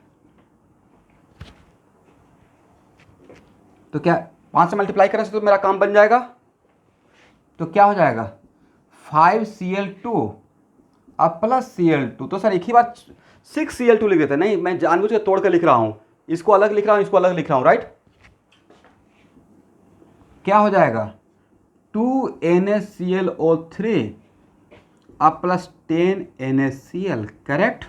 तो क्या 5 से मल्टीप्लाई करने से तो मेरा काम बन जाएगा। तो क्या हो जाएगा, 5Cl2 अब प्लस Cl2। तो सर एक ही बार 6Cl2 लिख देते, नहीं मैं जानबूझ के तोड़ कर लिख रहा हूँ, इसको अलग लिख रहा हूँ, इसको अलग लिख रहा हूँ, राइट। क्या हो जाएगा, 2NaClO3 अब प्लस 10NaCl, करेक्ट।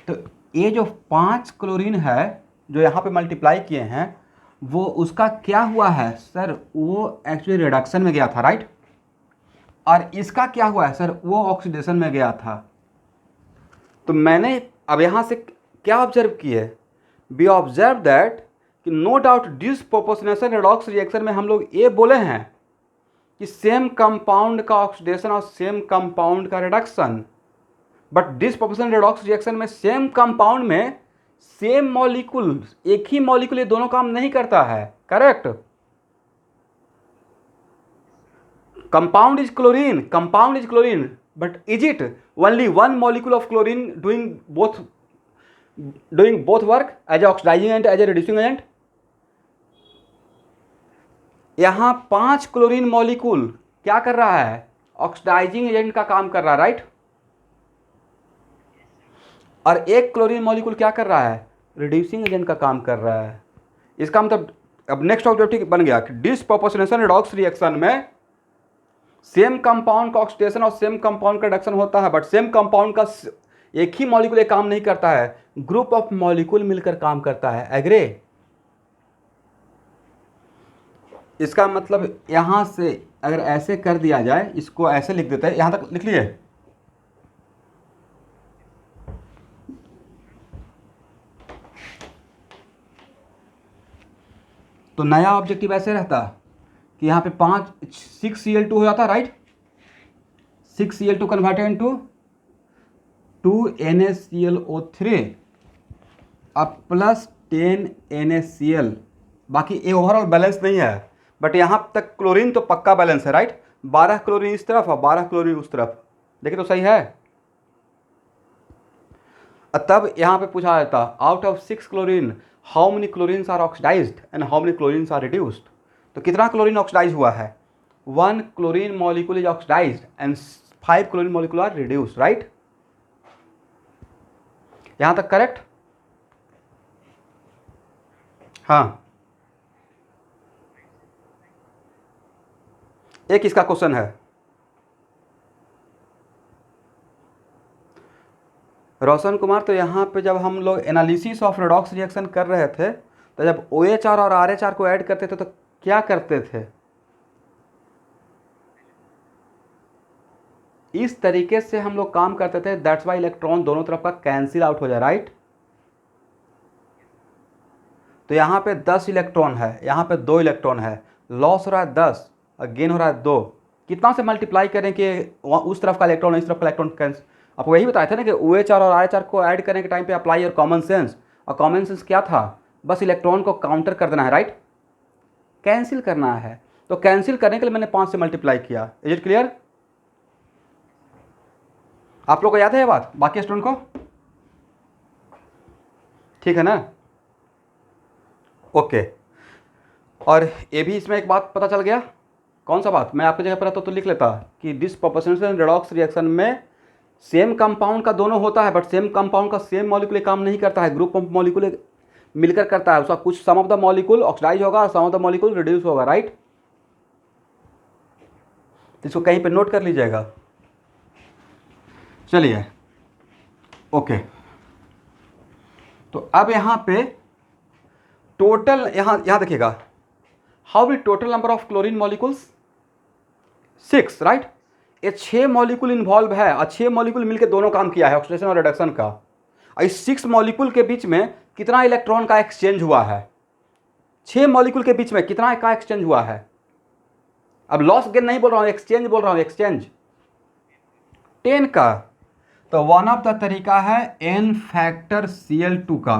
तो ये जो 5 क्लोरीन है जो यहाँ पे मल्टीप्लाई किए हैं, वो उसका क्या हुआ है सर, वो एक्चुअली रिडक्शन में गया था, राइट। और इसका क्या हुआ है सर, वो ऑक्सीडेशन में गया था। तो मैंने अब यहाँ से क्या ऑब्जर्व किए, वी ऑब्जर्व दैट कि no doubt disproportionation redox reaction में हम लोग ये बोले हैं कि सेम कंपाउंड का ऑक्सीडेशन और सेम कंपाउंड का reduction, but disproportional redox reaction में सेम कंपाउंड में सेम मॉलिक्यूल, एक ही मॉलिक्यूल ये दोनों काम नहीं करता है, correct. Compound is chlorine, but is it only one molecule of chlorine doing both work as a oxidising agent, as a reducing agent. यहां 5 क्लोरीन मॉलिक्यूल क्या कर रहा है, ऑक्सीडाइजिंग एजेंट का काम कर रहा है, राइट। और एक क्लोरीन मॉलिक्यूल क्या कर रहा है, रिड्यूसिंग एजेंट का काम कर रहा है। इसका मतलब अब नेक्स्ट ऑब्जेक्टिव बन गया कि डिसप्रोपोर्शनेशन रेडॉक्स रिएक्शन में सेम कंपाउंड का ऑक्सीडेशन और सेम कंपाउंड का रिडक्शन होता है, बट सेम कंपाउंड का एक ही मॉलिक्यूल एक काम नहीं करता है, ग्रुप ऑफ मॉलिक्यूल मिलकर काम करता है, एग्री। इसका मतलब यहां से अगर ऐसे कर दिया जाए, इसको ऐसे लिख देते हैं, यहां तक लिख लीजिए। तो नया ऑब्जेक्टिव ऐसे रहता कि यहाँ पे 6Cl2 हो जाता, right. 6Cl2 converted into 2NaClO3 अब प्लस 10NaCl। बाकी ये ओवरऑल बैलेंस नहीं है, बट यहाँ तक क्लोरीन तो पक्का बैलेंस है, राइट। 12 क्लोरीन इस तरफ और 12 क्लोरीन उस तरफ, देखिए तो सही है। तब यहाँ पे पूछा जाता, out of 6 chlorine how many chlorines are oxidised and how many chlorines are reduced. तो कितना क्लोरीन ऑक्सीडाइज हुआ है, 1 chlorine molecule is oxidised and 5 chlorine molecule are reduced, right. यहां तक करेक्ट। हाँ, एक इसका क्वेश्चन है, रोशन कुमार। तो यहाँ पे जब हम लोग एनालिसिस ऑफ रेडॉक्स रिएक्शन कर रहे थे, तो जब OH और RH को ऐड करते थे तो क्या करते थे, इस तरीके से हम लोग काम करते थे। दैट्स वाई इलेक्ट्रॉन दोनों तरफ का कैंसिल आउट हो जाए, राइट। तो यहाँ पे 10 इलेक्ट्रॉन है, यहाँ पे 2 इलेक्ट्रॉन है, लॉस हो रहा है 10 और गेन हो रहा है 2। कितना से मल्टीप्लाई करें कि उस तरफ का इलेक्ट्रॉन इस तरफ का इलेक्ट्रॉन कैंसिल, आपको यही बताया था ना कि OH और RH को ऐड करने के टाइम पे अप्लाई योर कॉमन सेंस, और कॉमन सेंस क्या था, बस इलेक्ट्रॉन को काउंटर कर देना है, राइट, कैंसिल करना है। तो कैंसिल करने के लिए मैंने 5 से मल्टीप्लाई किया। Is it clear? आप लोग को याद है ये बात, बाकी स्टूडेंट को? ठीक है ना? ओके। और ये भी इसमें एक बात पता चल गया, कौन सा बात, मैं आपकी जगह पर रहता तो लिख लेता कि डिसप्रोपोर्शनल रेडॉक्स रिएक्शन में सेम कंपाउंड का दोनों होता है, बट सेम कंपाउंड का सेम मॉलिक्यूल काम नहीं करता है, ग्रुप ऑफ मॉलिक्यूल मिलकर करता है। उसका कुछ सम ऑफ द मॉलिक्यूल ऑक्सीडाइज होगा और सम ऑफ द मॉलिक्यूल रिड्यूस होगा, राइट। इसको कहीं पे नोट कर लीजिएगा। चलिए, ओके। तो अब यहाँ पे टोटल, यहाँ देखिएगा, how will total number of chlorine molecules 6, right. ये 6 मॉलिक्यूल इन्वॉल्व है और 6 मॉलिक्यूल मिलकर दोनों काम किया है, ऑक्सीडेशन और रिडक्शन का। इस 6 मॉलिक्यूल के बीच में कितना इलेक्ट्रॉन का एक्सचेंज हुआ है? 6 मॉलिक्यूल के बीच में कितना का एक्सचेंज हुआ है? अब लॉस गेन नहीं बोल रहा हूँ, एक्सचेंज बोल रहा हूँ, एक्सचेंज 10 का। तो वन ऑफ द तरीका है n फैक्टर Cl2 का।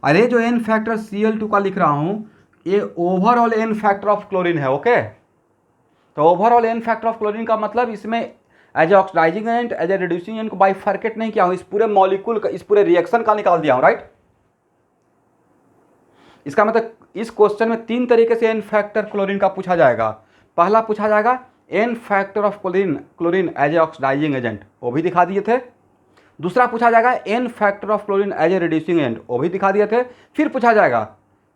अरे जो n फैक्टर Cl2 का लिख रहा हूँ, ये overall n factor of chlorine है, ओके। तो overall n factor of chlorine का मतलब इसमें as a oxidising agent, as a reducing agent को बाइफरकेट नहीं किया हूँ, इस पूरे मॉलिक्यूल का, इस पूरे रिएक्शन का निकाल दिया हूँ, राइट। इसका मतलब इस क्वेश्चन में 3 तरीके से n फैक्टर क्लोरीन का पूछा जाएगा। पहला पूछा जाएगा n factor of chlorine as a oxidising agent, वो भी दिखा दिए थे। दूसरा पूछा जाएगा n factor of chlorine as a reducing agent, वो भी दिखा दिए थे। फिर पूछा जाएगा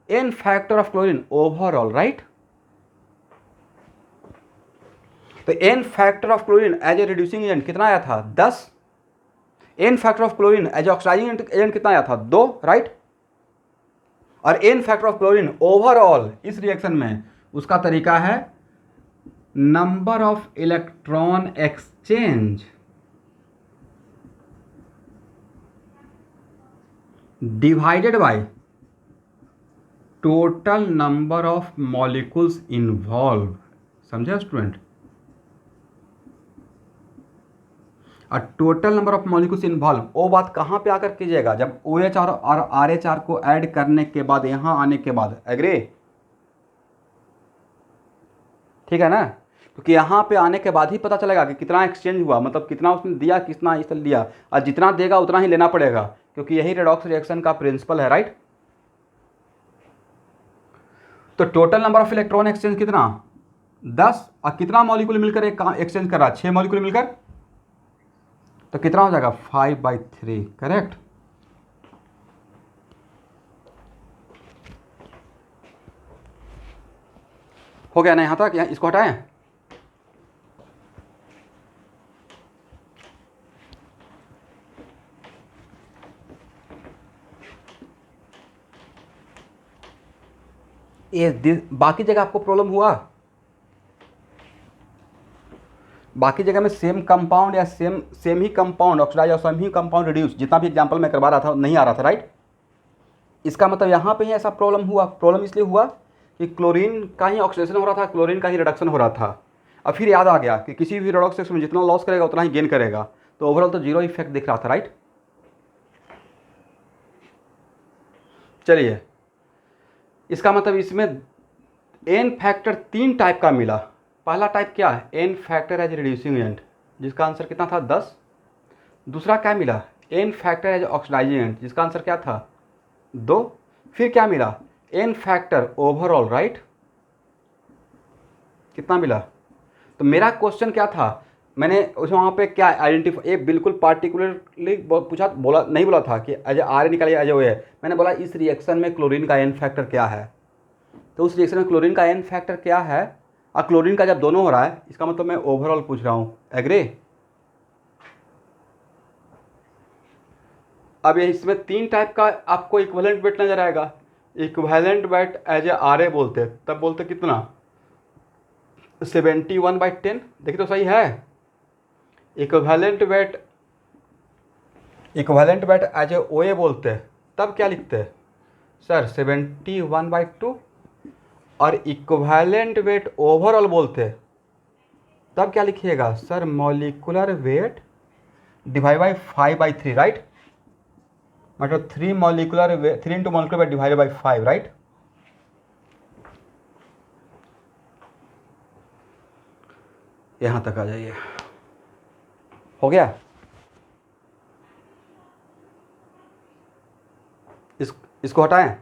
n factor of chlorine overall, right. तो n factor of chlorine as a reducing agent कितना आया था? 10। n factor of chlorine as a oxidising agent कितना आया था? 2, राइट। और n factor of chlorine overall इस रिएक्शन में, उसका तरीका है number of electron exchange divided by total number of molecules involve. समझे स्टूडेंट? और total number of molecules involve वो बात कहाँ पे आकर कीजिएगा? जब OH और RH को ऐड करने के बाद, यहाँ आने के बाद। एग्री? ठीक है ना? क्योंकि यहाँ पे आने के बाद ही पता चलेगा कि कितना एक्सचेंज हुआ, मतलब कितना उसने दिया, कितना इसने लिया, और जितना देगा उतना ही लेना पड़ेगा, क्योंकि यही रेडॉक्स रिएक्शन का प्रिंसिपल है, राइट। तो total number of electron exchange कितना? 10। और कितना मॉलिक्यूल मिलकर एक एक्सचेंज कर रहा है? 6 मॉलिक्यूल मिलकर। तो कितना हो जाएगा? 5/3, करेक्ट। हो गया ना यहाँ तक? यहाँ इसको हटाएं। ये बाकी जगह आपको प्रॉब्लम हुआ? बाकी जगह में सेम कंपाउंड या सेम ही कंपाउंड ऑक्सीडाइज और सेम ही कंपाउंड रिड्यूस, जितना भी एग्जांपल मैं करवा रहा था नहीं आ रहा था, राइट। इसका मतलब यहाँ पे ही ऐसा प्रॉब्लम हुआ। प्रॉब्लम इसलिए हुआ कि क्लोरीन का ही ऑक्सीडेशन हो रहा था, क्लोरीन का ही रिडक्शन हो रहा था। अब फिर याद आ गया कि किसी भी रेडॉक्स रिएक्शन में जितना लॉस करेगा उतना ही गेन करेगा, तो ओवरऑल तो जीरो इफेक्ट दिख रहा था, राइट। चलिए, इसका मतलब इसमें n फैक्टर 3 टाइप का मिला। पहला टाइप क्या है? n factor as reducing agent, जिसका आंसर कितना था? 10। दूसरा क्या मिला? n factor as oxidizing agent, जिसका आंसर क्या था? 2। फिर क्या मिला? n factor overall, right. कितना मिला? तो मेरा क्वेश्चन क्या था, मैंने उस वहाँ पे क्या आइडेंटिफाई, ये बिल्कुल पार्टिकुलरली पूछा, बोला नहीं, बोला था कि एज आर निकालिए एज ओ है। मैंने बोला इस रिएक्शन में क्लोरीन का n फैक्टर क्या है, तो उस रिएक्शन में क्लोरीन का n फैक्टर क्या है, और क्लोरीन का जब दोनों हो रहा है, इसका मतलब मैं ओवरऑल पूछ रहा हूँ। एग्री? अब ये इसमें 3 टाइप का आपको इक्विवेलेंट वेट नजर आएगा। इक्विवेलेंट वेट एज ए आर बोलते, तब बोलते कितना? 71/10। देखिए तो सही है। इक्विवेलेंट वेट एज ए ओ बोलते, तब क्या लिखते सर? 71/2। और इक्विवेलेंट वेट ओवरऑल बोलते, तब क्या लिखिएगा sir? Molecular weight divide by 5/3, right. मतलब 3 molecular weight, 3 into molecular weight divided by 5, right. यहां तक आ जाइए, हो गया। इसको हटाएं।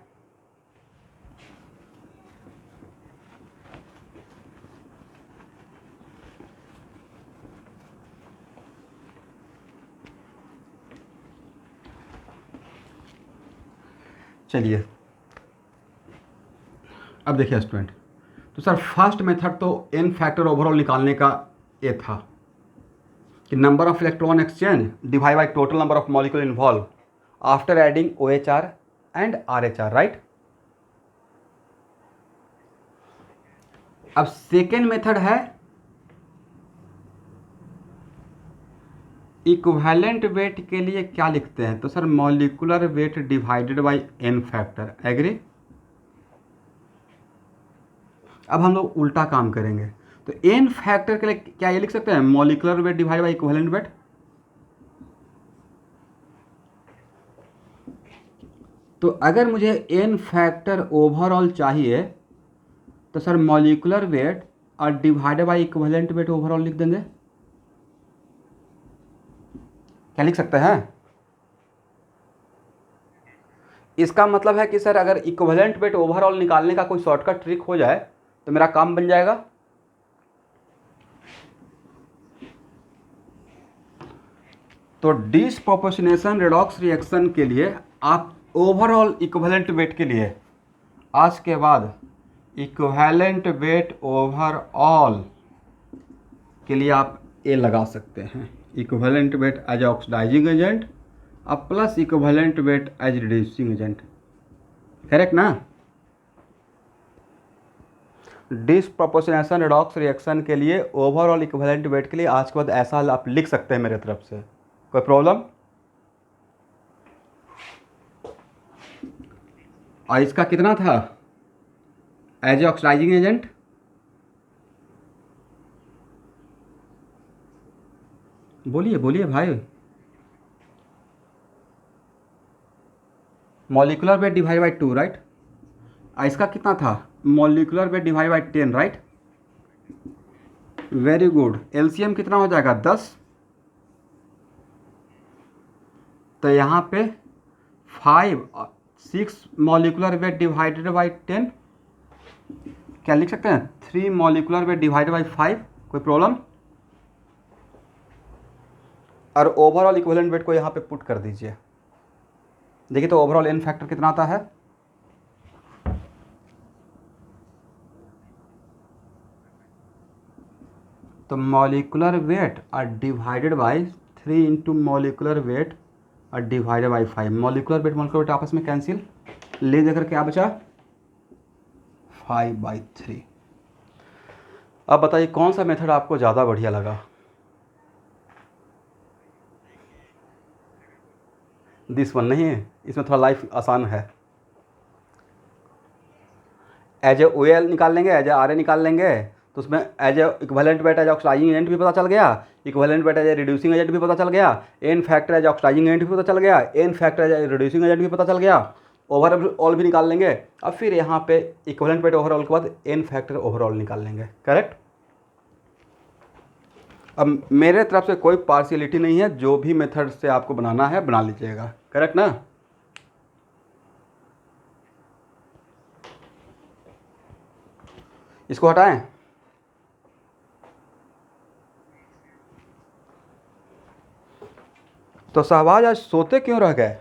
चलिए अब देखिए स्टूडेंट, तो सर फर्स्ट मेथड तो एन फैक्टर ओवरऑल निकालने का ये था कि number of electron exchange divide by total number of molecule involve after adding OHR and RH, right. अब सेकेंड मेथड है इक्विवेलेंट वेट के लिए क्या लिखते हैं, तो sir molecular weight divided by N factor, agree. अब हम लोग उल्टा काम करेंगे, तो एन फैक्टर के लिए क्या ये लिख सकते हैं, molecular weight divide by equivalent weight. तो अगर मुझे एन फैक्टर ओवरऑल चाहिए तो सर मॉलिक्यूलर वेट और divided by equivalent weight overall लिख देंगे। क्या लिख सकते हैं? इसका मतलब है कि सर अगर इक्विवेलेंट वेट ओवरऑल निकालने का कोई शॉर्टकट ट्रिक हो जाए तो मेरा काम बन जाएगा। तो डिस्प्रोपोर्शनेशन रेडॉक्स रिएक्शन के लिए आप ओवरऑल इक्विवेलेंट वेट के लिए आज के बाद इक्विवेलेंट वेट ओवरऑल के लिए आप ए लगा सकते हैं, equivalent weight as oxidizing agent अब plus equivalent weight as reducing agent, correct ना। डिस्प्रोपोर्शनेशन रेडॉक्स रिएक्शन के लिए ओवरऑल इक्विवेलेंट वेट के लिए आज के बाद ऐसा आप लिख सकते हैं मेरे तरफ से, कोई प्रॉब्लम। और इसका कितना था एज ऑक्सीडाइजिंग एजेंट, बोलिए बोलिए भाई। Molecular weight divide by 2, right. इसका कितना था molecular weight divide by 10, right. Very good. LCM कितना हो जाएगा 10, तो यहाँ पे 6 मॉलिक्यूलर वेट डिवाइडेड बाई 10, क्या लिख सकते हैं 3 मॉलिक्यूलर वेट डिवाइडेड बाई 5, कोई प्रॉब्लम। और ओवरऑल इक्विवेलेंट वेट को यहाँ पे पुट कर दीजिए, देखिए तो ओवरऑल एन फैक्टर कितना आता है, तो मॉलिक्यूलर वेट और divided by 3 into molecular weight और डिवाइडेड बाई 5, मॉलिक्यूलर वेट आपस में कैंसिल, ले जाकर क्या बचा 5/3। अब बताइए कौन सा मेथड आपको ज़्यादा बढ़िया लगा। दिस वन नहीं है, इसमें थोड़ा लाइफ आसान है। एज ए OL निकाल लेंगे, एज ए RA निकाल लेंगे, तो उसमें as a equivalent weight as oxidizing agent भी पता चल गया, equivalent weight as a reducing agent भी पता चल गया, N factor as oxidizing agent भी पता चल गया, N factor as reducing agent भी पता चल गया, ओवरऑल भी निकाल लेंगे। अब फिर यहाँ पे इक्विवेलेंट वेट ओवरऑल के बाद एन फैक्टर ओवरऑल निकाल लेंगे, करेक्ट। अब मेरे तरफ से कोई पार्शियलिटी नहीं है, जो भी मेथड से आपको बनाना है बना लीजिएगा, करेक्ट ना। इसको हटाएं। तो शहबाज आज सोते क्यों रह गए?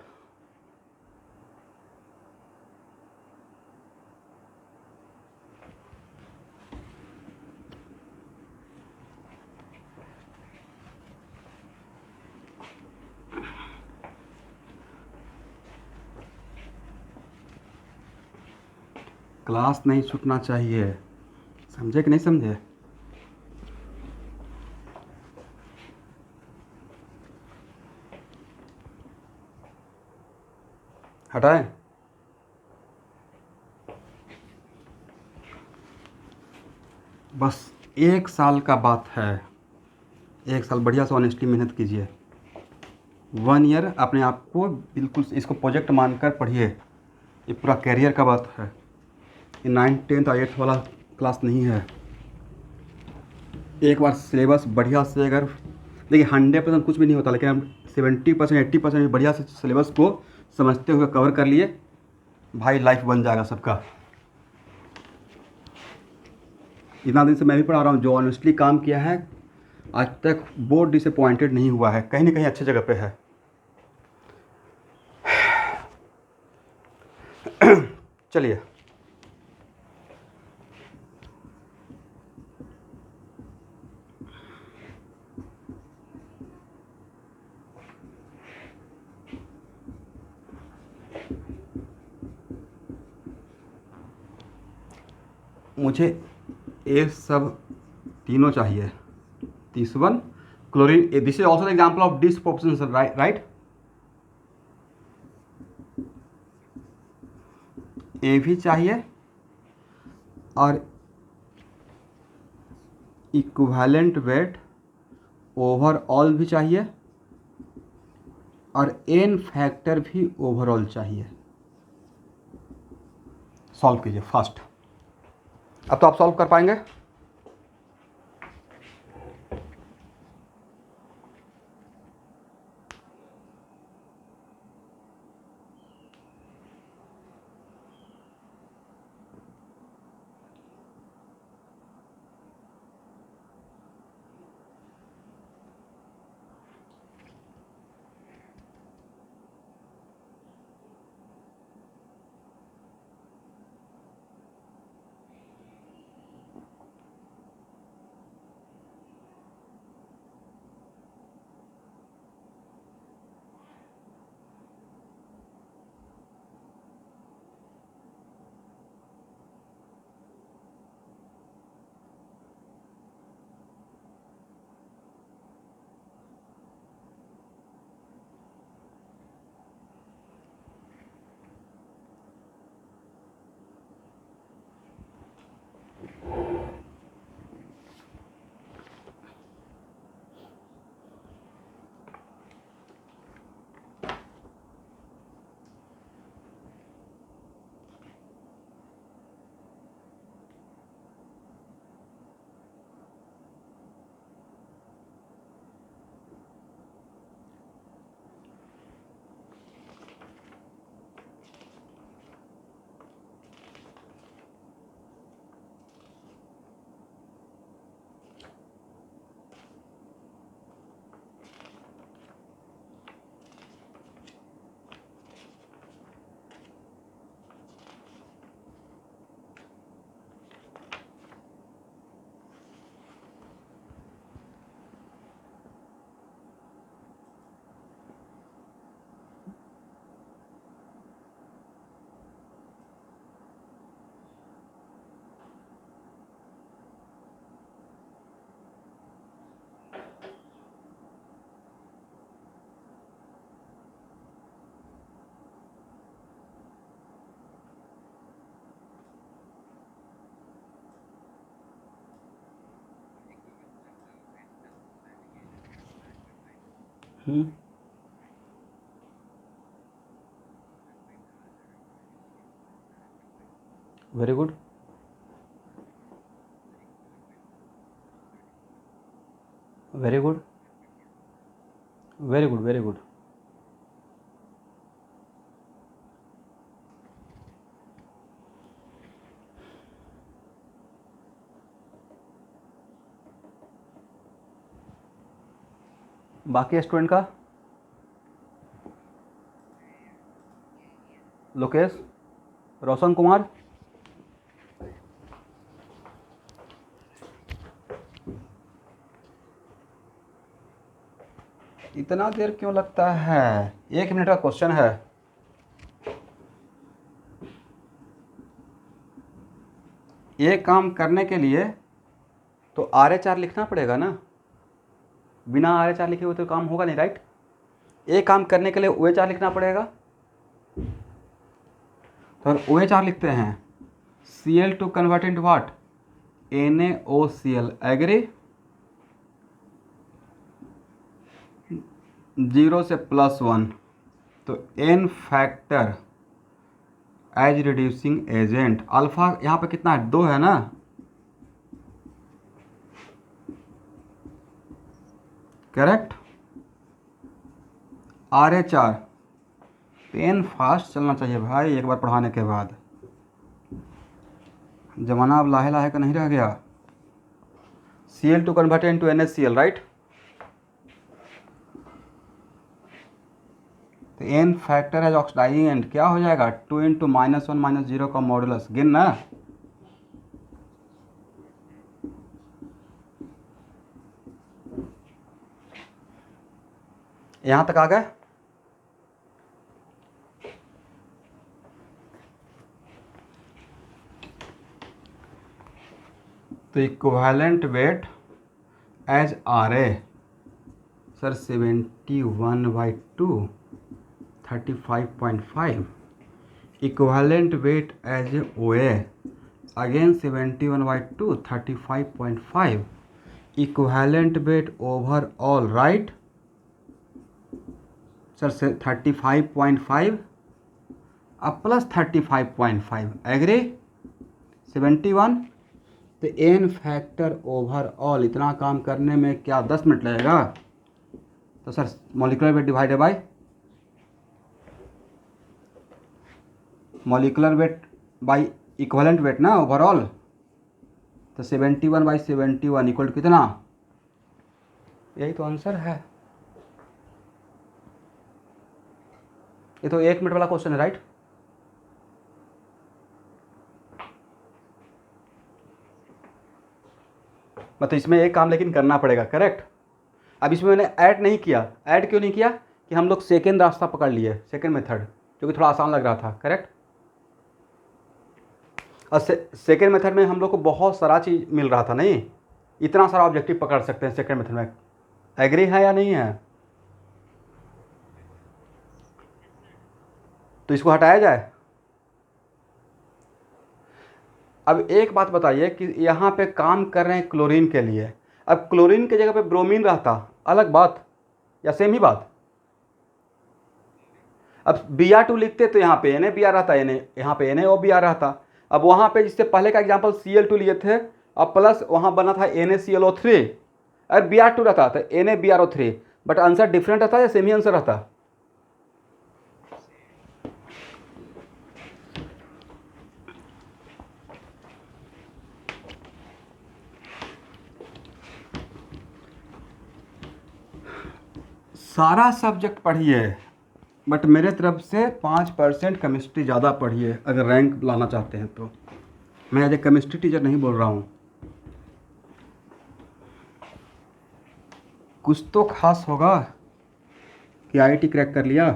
क्लास नहीं छूटना चाहिए, समझे कि नहीं समझे। हटाएं। बस 1 साल का बात है, 1 साल बढ़िया से ऑनेस्टली मेहनत कीजिए। 1 ईयर अपने आप को बिल्कुल इसको प्रोजेक्ट मानकर पढ़िए। ये पूरा कैरियर का बात है, ये 9th 10th और 8th वाला क्लास नहीं है। एक बार सिलेबस बढ़िया से अगर देखिए 100% कुछ भी नहीं होता, लेकिन हम 70% 80% भी बढ़िया से सिलेबस को समझते हुए कवर कर लिए, भाई लाइफ बन जाएगा सबका। इतना दिन से मैं भी पढ़ा रहा हूँ, जो ऑनेस्टली काम किया है आज तक बोर्ड डिसअपॉइंटेड नहीं हुआ है, कहीं ना कहीं अच्छी जगह पे है। चलिए मुझे ये सब तीनों चाहिए। This one chlorine, this is also the example of disproportional, right. A भी चाहिए और इक्विवेलेंट वेट ओवरऑल भी चाहिए और एन फैक्टर भी ओवरऑल चाहिए। सॉल्व कीजिए फास्ट। अब तो आप सॉल्व कर पाएंगे। Very good, very good, very good, very good. बाकी स्टूडेंट का लोकेश, रोशन कुमार, इतना देर क्यों लगता है? 1 मिनट का क्वेश्चन है। ये काम करने के लिए तो RH लिखना पड़ेगा ना, बिना RH लिखे हुए तो काम होगा नहीं, राइट। ये काम करने के लिए OH लिखना पड़ेगा, तो OH लिखते हैं Cl2 convert into what, NaOCl, agree. 0 से +1, तो n factor as reducing agent. Alpha यहाँ पे कितना है, 2 है ना, करेक्ट। RH4, पेन फास्ट चलना चाहिए भाई एक बार पढ़ाने के बाद, जमाना अब लाहे लाहे का नहीं रह गया। Cl2 converted into NaCl, right. तो n फैक्टर है ऑक्सीडाइजिंग एंड, क्या हो जाएगा 2 इंटू -1 -0 का मॉडुलस, गिन ना। यहाँ तक आ गए। तो equivalent weight as RA, sir 71/2 35.5। Equivalent weight as OA, again 71/2 35.5। Equivalent weight overall, right sir 35.5 अब प्लस 35.5, एग्री 71। तो n फैक्टर ओवरऑल इतना काम करने में क्या 10 मिनट लगेगा। तो sir molecular weight divided bye molecular weight by equivalent weight ना ओवरऑल, तो 71/71 इक्वल टू कितना, यही तो आंसर है। ये तो 1 मिनट वाला क्वेश्चन है, राइट। मतलब इसमें एक काम लेकिन करना पड़ेगा, करेक्ट। अब इसमें मैंने ऐड नहीं किया, ऐड क्यों नहीं किया कि हम लोग सेकेंड रास्ता पकड़ लिए, सेकेंड मेथड, जो कि थोड़ा आसान लग रहा था, करेक्ट। और सेकेंड मेथड में हम लोग को बहुत सारा चीज़ मिल रहा था, नहीं इतना सारा ऑब्जेक्टिव पकड़ सकते हैं सेकेंड मेथड में, एग्री है या नहीं है। तो इसको हटाया जाए। अब एक बात बताइए कि यहाँ पे काम कर रहे हैं क्लोरीन के लिए, अब क्लोरीन की जगह पे ब्रोमीन रहता, अलग बात या सेम ही बात। अब Br2 लिखते तो यहाँ पे NaBr रहता, यहाँ पे NaOBr रहता। अब वहाँ पे जिससे पहले का एग्जाम्पल Cl2 लिए थे, अब प्लस वहाँ बना था NaClO3, अगर Br2 रहता तो NaBrO3, बट आंसर डिफरेंट रहता या सेम ही आंसर रहता। सारा सब्जेक्ट पढ़िए, बट मेरे तरफ से 5% केमिस्ट्री ज़्यादा पढ़िए अगर रैंक लाना चाहते हैं तो। मैं एज ए केमिस्ट्री टीचर नहीं बोल रहा हूँ, कुछ तो खास होगा कि IIT क्रैक कर लिया।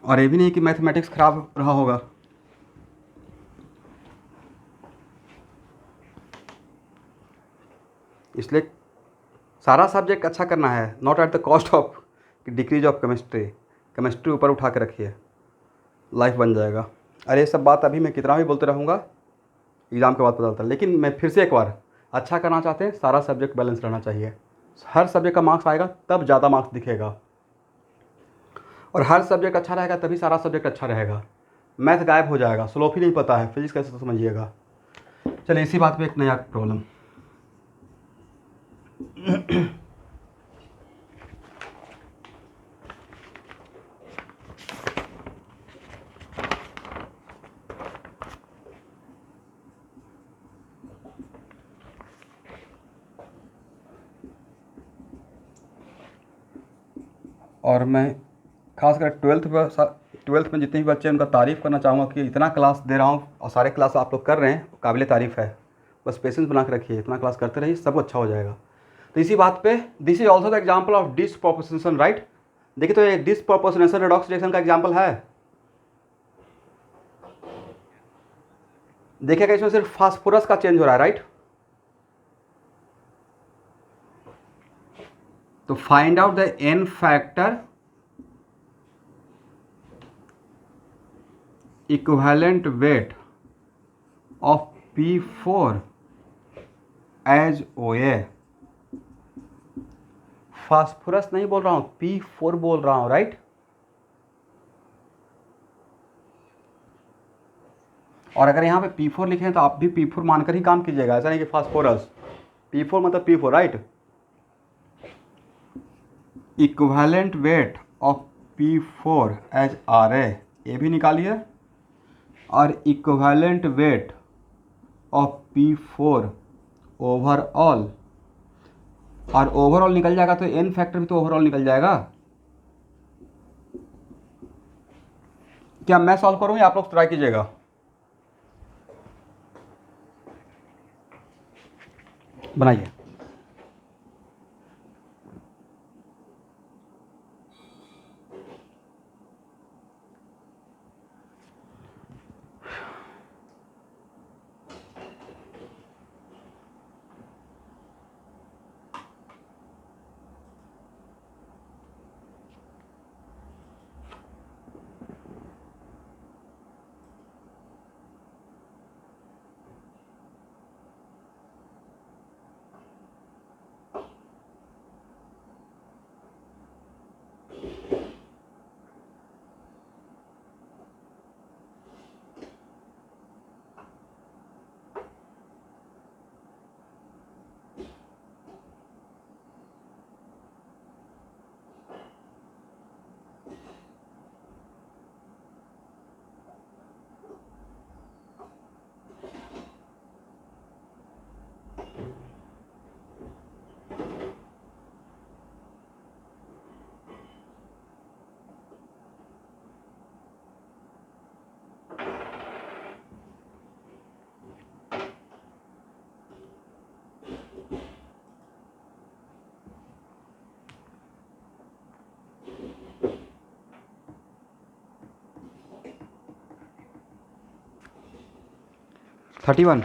और ये भी नहीं कि मैथमेटिक्स खराब रहा होगा। इसलिए सारा सब्जेक्ट अच्छा करना है, not at the cost of decrease of chemistry. Chemistry ऊपर उठा के रखिए, लाइफ बन जाएगा। अरे ये सब बात अभी मैं कितना भी बोलते रहूँगा, एग्ज़ाम के बाद पता चलता है। लेकिन मैं फिर से एक बार, अच्छा करना चाहते हैं सारा सब्जेक्ट बैलेंस रहना चाहिए। हर सब्जेक्ट का मार्क्स आएगा तब ज़्यादा मार्क्स दिखेगा, और हर सब्जेक्ट अच्छा रहेगा तभी सारा सब्जेक्ट अच्छा रहेगा। मैथ गायब हो जाएगा, स्लोप ही नहीं पता है, फिजिक्स कैसे तो समझिएगा। चलिए इसी बात पे एक नया प्रॉब्लम। और मैं खासकर ट्वेल्थ में जितने भी बच्चे हैं उनका तारीफ़ करना चाहूँगा कि इतना क्लास दे रहा हूँ और सारे क्लास आप लोग कर रहे हैं, काबिल तारीफ़ है। बस पेशेंस बना के रखिए, इतना क्लास करते रहिए, सब अच्छा हो जाएगा। तो इसी बात पे, this is also the example of disproportionation, right. देखिए तो ये डिसप्रोपोर्शनेशन रेडॉक्स रिएक्शन का एग्जाम्पल है। देखिएगा इसमें सिर्फ फास्फोरस का चेंज हो रहा है, राइट। तो find out the n factor equivalent weight of P4 as O A. Phosphorus नहीं बोल रहा हूँ, P4 बोल रहा हूँ, राइट। और अगर यहाँ पे P4 लिखे हैं तो आप भी P4 मानकर ही काम कीजिएगा, ऐसा नहीं कि फास्फोरस। P4 मतलब P4, right. Equivalent weight of P4 as RA, ये भी निकालिए। और equivalent weight of P4 overall, और ओवरऑल निकल जाएगा तो n फैक्टर भी तो ओवरऑल निकल जाएगा। क्या मैं सॉल्व करूँ या आप लोग ट्राई कीजिएगा? बनाइए। Thirty one.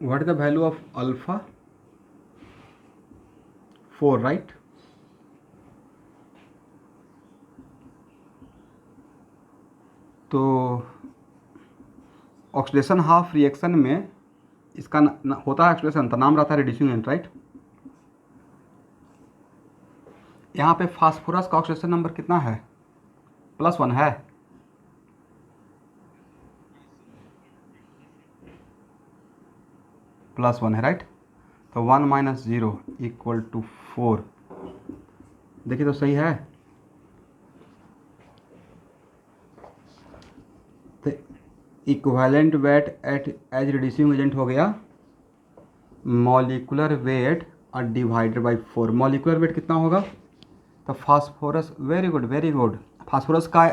What is the value of alpha? 4, right? तो ऑक्सीडेशन हाफ रिएक्शन में इसका होता है ऑक्सीडेशन, तो नाम रहता है रिड्यूसिंग एजेंट, राइट। यहाँ पे फास्फोरस का ऑक्सीडेशन नंबर कितना है? +1 है। +1 है, राइट। तो 1 - 0 = 4। देखिए तो सही है। तो equivalent weight at as reducing agent हो गया मॉलिक्यूलर वेट और डिवाइडेड बाय 4। मॉलिक्यूलर वेट कितना होगा? तो phosphorus, very good very good, phosphorus का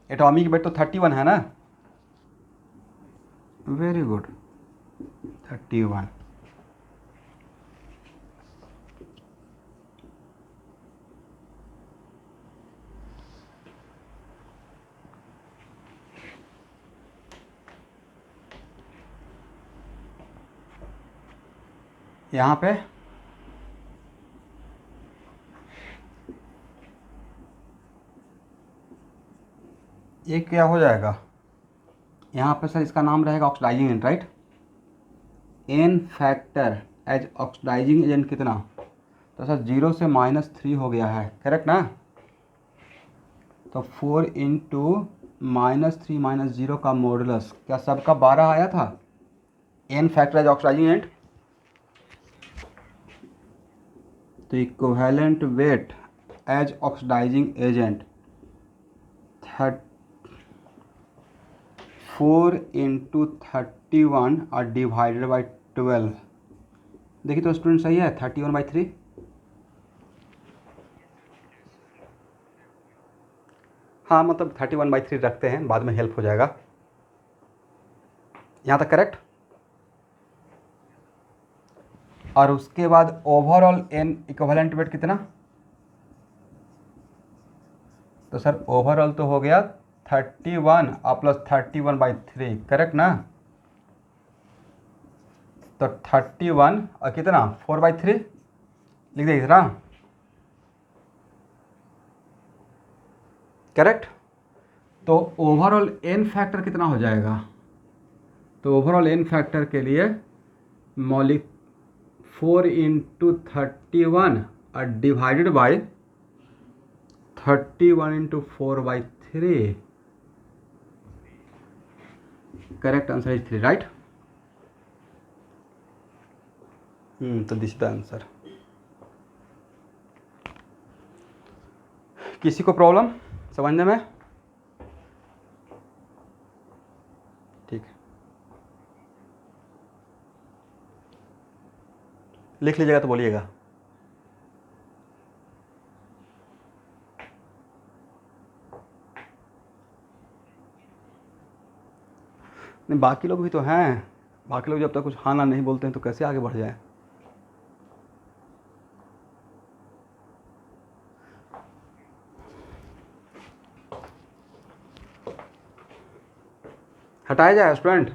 एटॉमिक वेट तो 31 है ना। Very good, 31। यहाँ पे ये क्या हो जाएगा? यहाँ पे सर इसका नाम रहेगा oxidising agent, right. N factor as oxidizing agent कितना, तो सर 0 से -3 हो गया है, करेक्ट ना। तो 4 इंटू -3 - 0 का मॉडुलस क्या सबका 12 आया था। N factor as oxidizing agent, तो equivalent weight as oxidizing agent 4 into 31 और डिवाइडेड बाई 12। देखिए तो स्टूडेंट सही है, 31/3। हाँ मतलब 31/3 रखते हैं, बाद में हेल्प हो जाएगा। यहाँ तक करेक्ट। और उसके बाद ओवरऑल एन इक्विवेलेंट वेट कितना, तो सर ओवरऑल तो हो गया 31 और प्लस 31/3, करेक्ट ना। तो 31 और कितना 4/3 लिख देंगे ना, करेक्ट। तो ओवरऑल एन फैक्टर कितना हो जाएगा, तो ओवरऑल एन फैक्टर के लिए मौलिक 4 इंटू 31 और divided by 31 into 4/3, correct answer is 3, right. तो दिस द आंसर। किसी को प्रॉब्लम समझने में, ठीक है लिख लीजिएगा तो बोलिएगा। नहीं बाकी लोग भी तो हैं, बाकी लोग जब तक कुछ हाँ ना नहीं बोलते हैं तो कैसे आगे बढ़ जाए। हटाया जाए स्टूडेंट।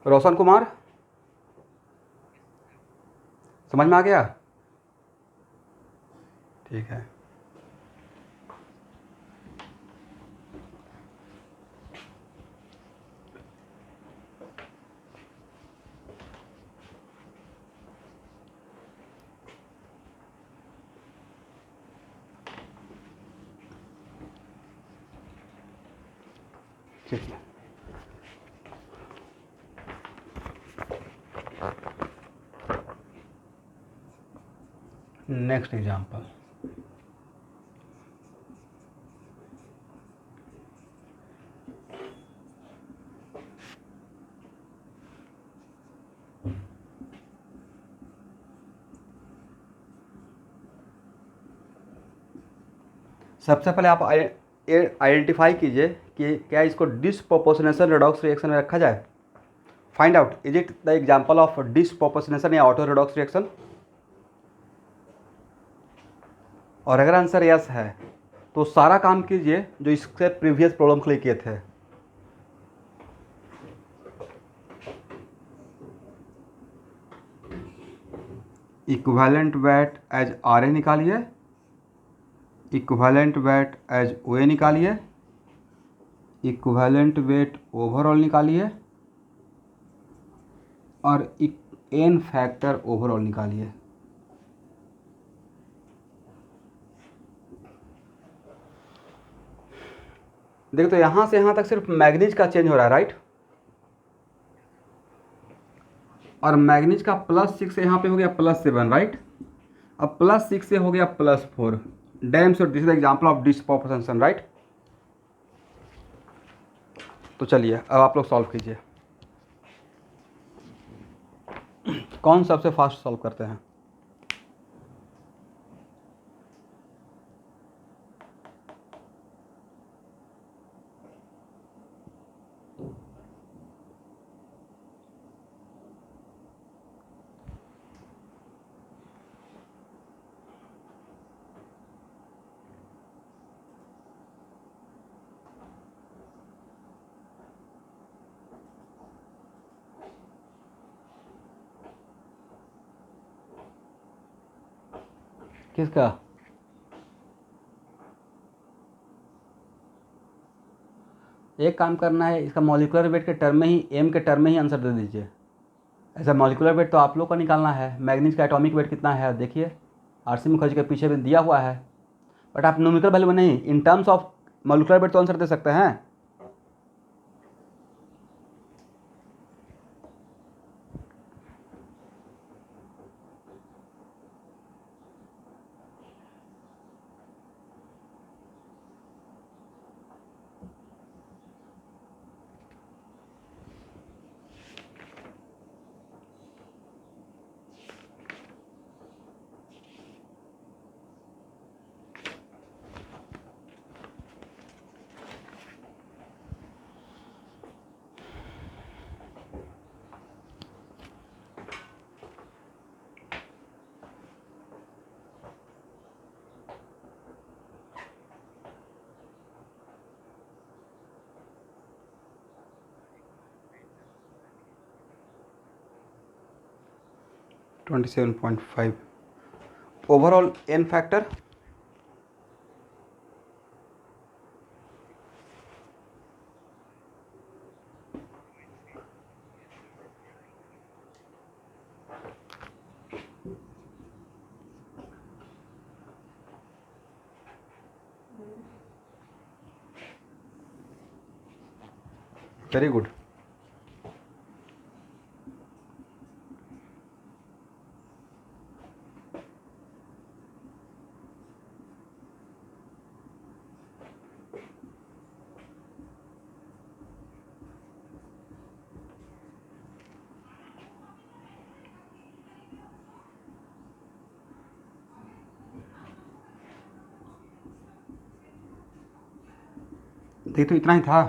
रोशन कुमार, समझ में आ गया, ठीक है। ठीक है नेक्स्ट एग्जाम्पल। सबसे पहले आप आइडेंटिफाई कीजिए कि क्या इसको डिस्प्रोपोर्शनेशन रेडॉक्स रिएक्शन में रखा जाए। Find out is it the example of disproportionation या ऑटो रेडॉक्स रिएक्शन। और अगर आंसर यस है तो सारा काम कीजिए जो इससे प्रीवियस प्रॉब्लम के लिए किए थे। Equivalent weight as R A निकालिए, इक्विवेलेंट वेट एज ओ ए निकालिए, इक्विवेलेंट वेट ओवरऑल निकालिए और एन फैक्टर ओवरऑल निकालिए। देखो तो यहाँ से यहाँ तक सिर्फ मैग्नीज का चेंज हो रहा है, राइट। और मैग्नीज का +6 से यहाँ पे हो गया +7, राइट। अब +6 से हो गया +4। Dam so this is the example of disproportionation, right. तो चलिए अब आप लोग सॉल्व कीजिए। कौन सबसे फास्ट सॉल्व करते हैं। किसका। एक काम करना है, इसका मॉलिक्यूलर वेट के टर्म में ही, एम के टर्म में ही आंसर दे दीजिए। ऐसा मॉलिक्यूलर वेट तो आप लोग का निकालना है, मैग्नीज का एटॉमिक वेट कितना है देखिए, आरसी मुखर्जी के पीछे भी दिया हुआ है। बट आप न्यूमेरिकल वैल्यू में नहीं, in terms of molecular weight तो आंसर दे सकते हैं। Twenty 27.5 overall N factor. Very good. देखिए तो इतना ही था।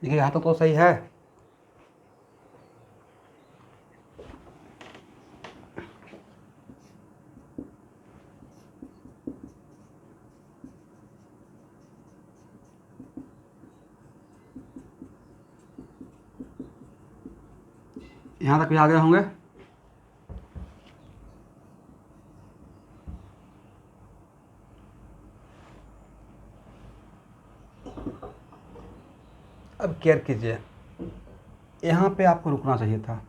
देखिए यहाँ तो सही है। यहाँ तक भी आ गए होंगे। अब केयर कीजिए, यहाँ पे आपको रुकना चाहिए था।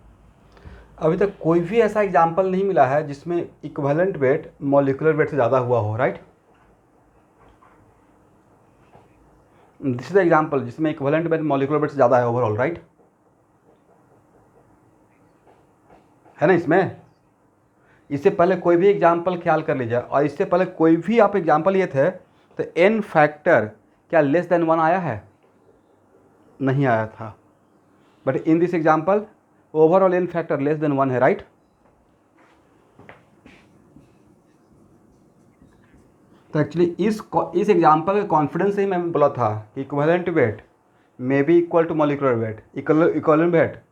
अभी तक कोई भी ऐसा एग्जाम्पल नहीं मिला है जिसमें इक्विवेलेंट वेट मॉलिक्यूलर वेट से ज़्यादा हुआ हो, right. This is the example जिसमें इक्विवेलेंट वेट मॉलिक्यूलर वेट से ज़्यादा है ओवरऑल, राइट। है ना इसमें। इससे पहले कोई भी एग्जाम्पल ख्याल कर लीजिए, और इससे पहले कोई भी आप एग्जाम्पल ये थे तो एन फैक्टर क्या लेस देन 1 आया है? नहीं आया था। But in this example overall N factor less than 1 है, राइट। तो एक्चुअली इस एग्जाम्पल के कॉन्फिडेंस से ही मैं बोला था कि equivalent weight may be equal to molecular weight, equivalent weight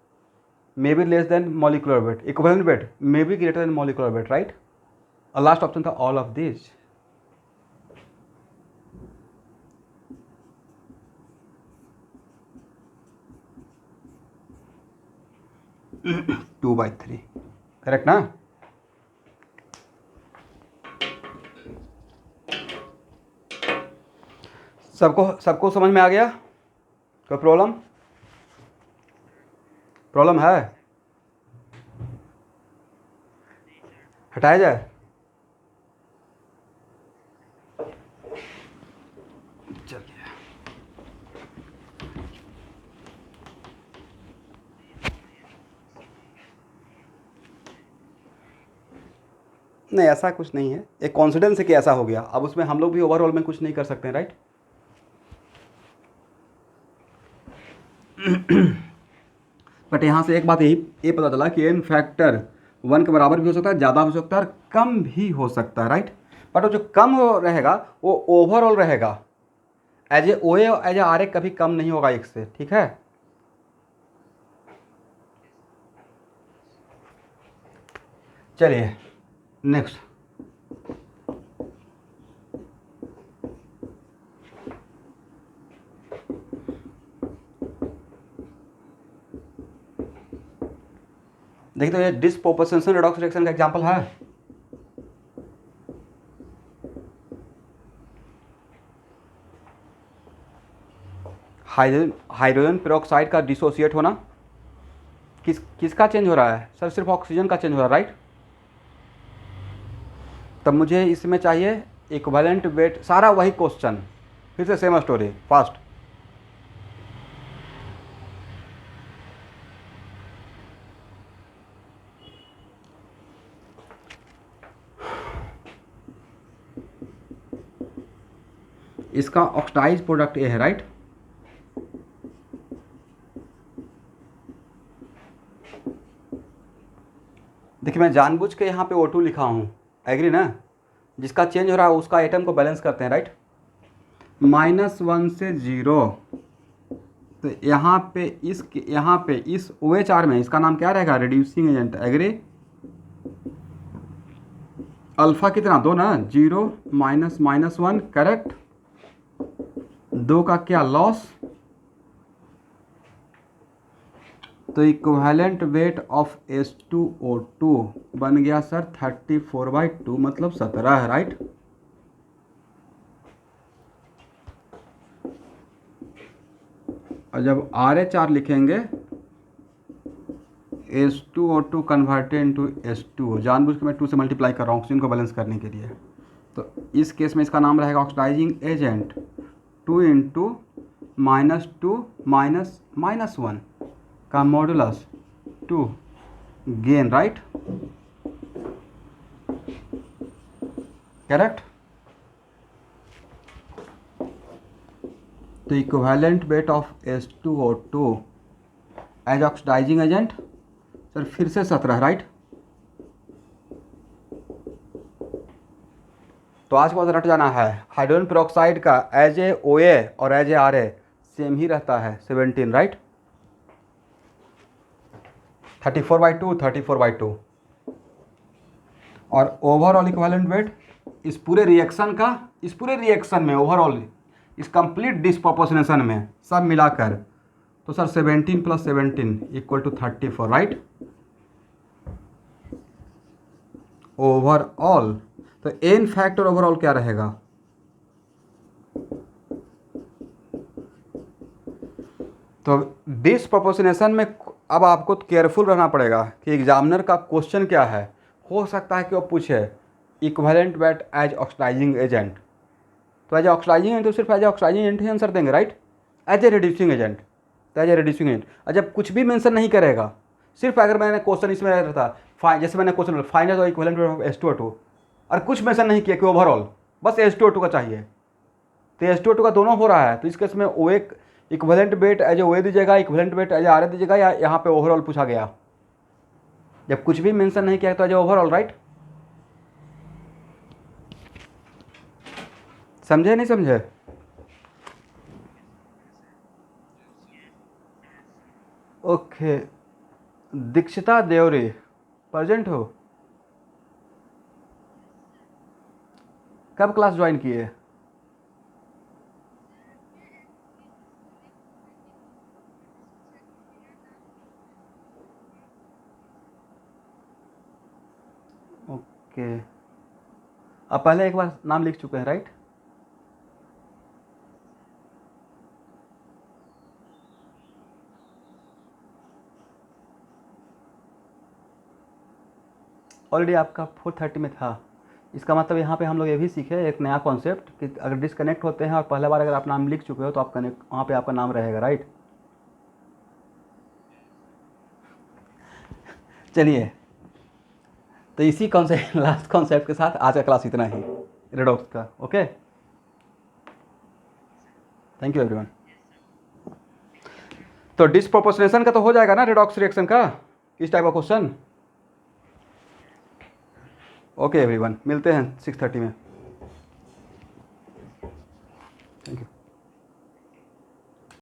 may be less than molecular weight, equivalent weight may be greater than molecular weight, right. और लास्ट ऑप्शन था ऑल ऑफ दिस। 2/3 करेक्ट ना। सबको समझ में आ गया? कोई problem है? हटाया जाए? चलिए, नहीं, ऐसा कुछ नहीं है, एक कॉन्फिडेंस है कि ऐसा हो गया। अब उसमें हम लोग भी ओवरऑल में कुछ नहीं कर सकते हैं, राइट। बट यहाँ से एक बात ये पता चला कि एन फैक्टर 1 के बराबर भी हो सकता है, ज़्यादा हो सकता है और कम भी हो सकता है, राइट। बट वो जो कम रहेगा वो ओवरऑल रहेगा, as A O as A R A कभी कम नहीं होगा एक से, ठीक है। चलिए नेक्स्ट। देखिए तो ये डिस्प्रोपोर्शनल रेडॉक्स रिएक्शन का एग्जांपल है। हाइड्रोजन पेरोक्साइड का डिसोसिएट होना, किसका चेंज हो रहा है सर? सिर्फ ऑक्सीजन का चेंज हो रहा है, राइट। तब मुझे इसमें चाहिए इक्विवेलेंट वेट, सारा वही क्वेश्चन, फिर से सेम स्टोरी, फास्ट। इसका ऑक्साइड प्रोडक्ट ए है, राइट। देखिए मैं जानबूझ के यहाँ पे O2 लिखा हूँ, एग्री ना। जिसका चेंज हो रहा है उसका एटम को बैलेंस करते हैं, राइट। -1 से 0, तो यहाँ पे इस OH में इसका नाम क्या रहेगा? Reducing agent, agree. अल्फा कितना? 2 ना, 0 -1, करेक्ट। 2 का क्या? लॉस। तो इक्विवेलेंट वेट ऑफ H2O2 बन गया सर 34/2, मतलब 17 है, राइट। और जब RH4 लिखेंगे H2O2 कन्वर्टेड इनटू H2O, जानबूझ के मैं 2 से मल्टीप्लाई कर रहा हूँ ऑक्सीजन को बैलेंस करने के लिए। तो इस केस में इसका नाम रहेगा ऑक्सीडाइजिंग एजेंट 2 × -2 -1 का मॉडुलस 2 गेन, राइट, करेक्ट। तो equivalent weight of H2O2 as oxidizing agent sir फिर से 17, राइट। तो आज को रट जाना है, हाइड्रोजन पेरोक्साइड का एज ए OA और एज ए RA सेम ही रहता है 17, राइट। 34/2 और ओवरऑल इक्विवेलेंट वेट इस पूरे रिएक्शन में ओवरऑल इस कंप्लीट डिस्प्रोपोर्शनेशन में सब मिलाकर, तो सर 17 + 17 = 34, राइट। ओवरऑल तो एन फैक्टर ओवरऑल क्या रहेगा? तो डिस्प्रोपोर्शनेशन में अब आपको केयरफुल रहना पड़ेगा कि एग्जामिनर का क्वेश्चन क्या है। हो सकता है कि वो पूछे equivalent weight as oxidizing agent, तो एज ऑक्सीडाइजिंग एजेंट तो सिर्फ एज ऑक्सीडाइजिंग एजेंट ही आंसर देंगे, right. As a reducing agent तो एज ए रिड्यूसिंग एजेंट, और जब कुछ भी मेंशन नहीं करेगा, सिर्फ अगर मैंने क्वेश्चन इसमें रहता जैसे मैंने question find the equivalent weight of H2O2 और कुछ मेंशन नहीं किया कि ओवरऑल बस H2O2 का चाहिए, तो H2O2 का दोनों हो रहा है, तो इस केस में ओ एक equivalent weight as a OA दीजिएगा, equivalent weight as a RA दीजिएगा, या यहाँ पे ओवरऑल पूछा गया। जब कुछ भी मेंशन नहीं किया तो एज ए ओवरऑल, राइट। समझे नहीं समझे? ओके, दीक्षिता देवरे प्रेजेंट हो? कब क्लास ज्वाइन किए? ओके, आप पहले एक बार नाम लिख चुके हैं, राइट। ऑलरेडी आपका 4:30 में था। इसका मतलब यहाँ पे हम लोग ये भी सीखे एक नया कॉन्सेप्ट कि अगर डिस्कनेक्ट होते हैं और पहले बार अगर आप नाम लिख चुके हो तो आप कनेक्ट, वहाँ पे आपका नाम रहेगा, राइट। चलिए तो इसी कॉन्सेप्ट लास्ट कॉन्सेप्ट के साथ आज का क्लास इतना ही रेडॉक्स का। Okay, thank you everyone. तो डिस्प्रोपोर्शनेशन का तो हो जाएगा ना रेडॉक्स रिएक्शन का, इस टाइप का क्वेश्चन। ओके एवरीवन, मिलते हैं 6:30 में।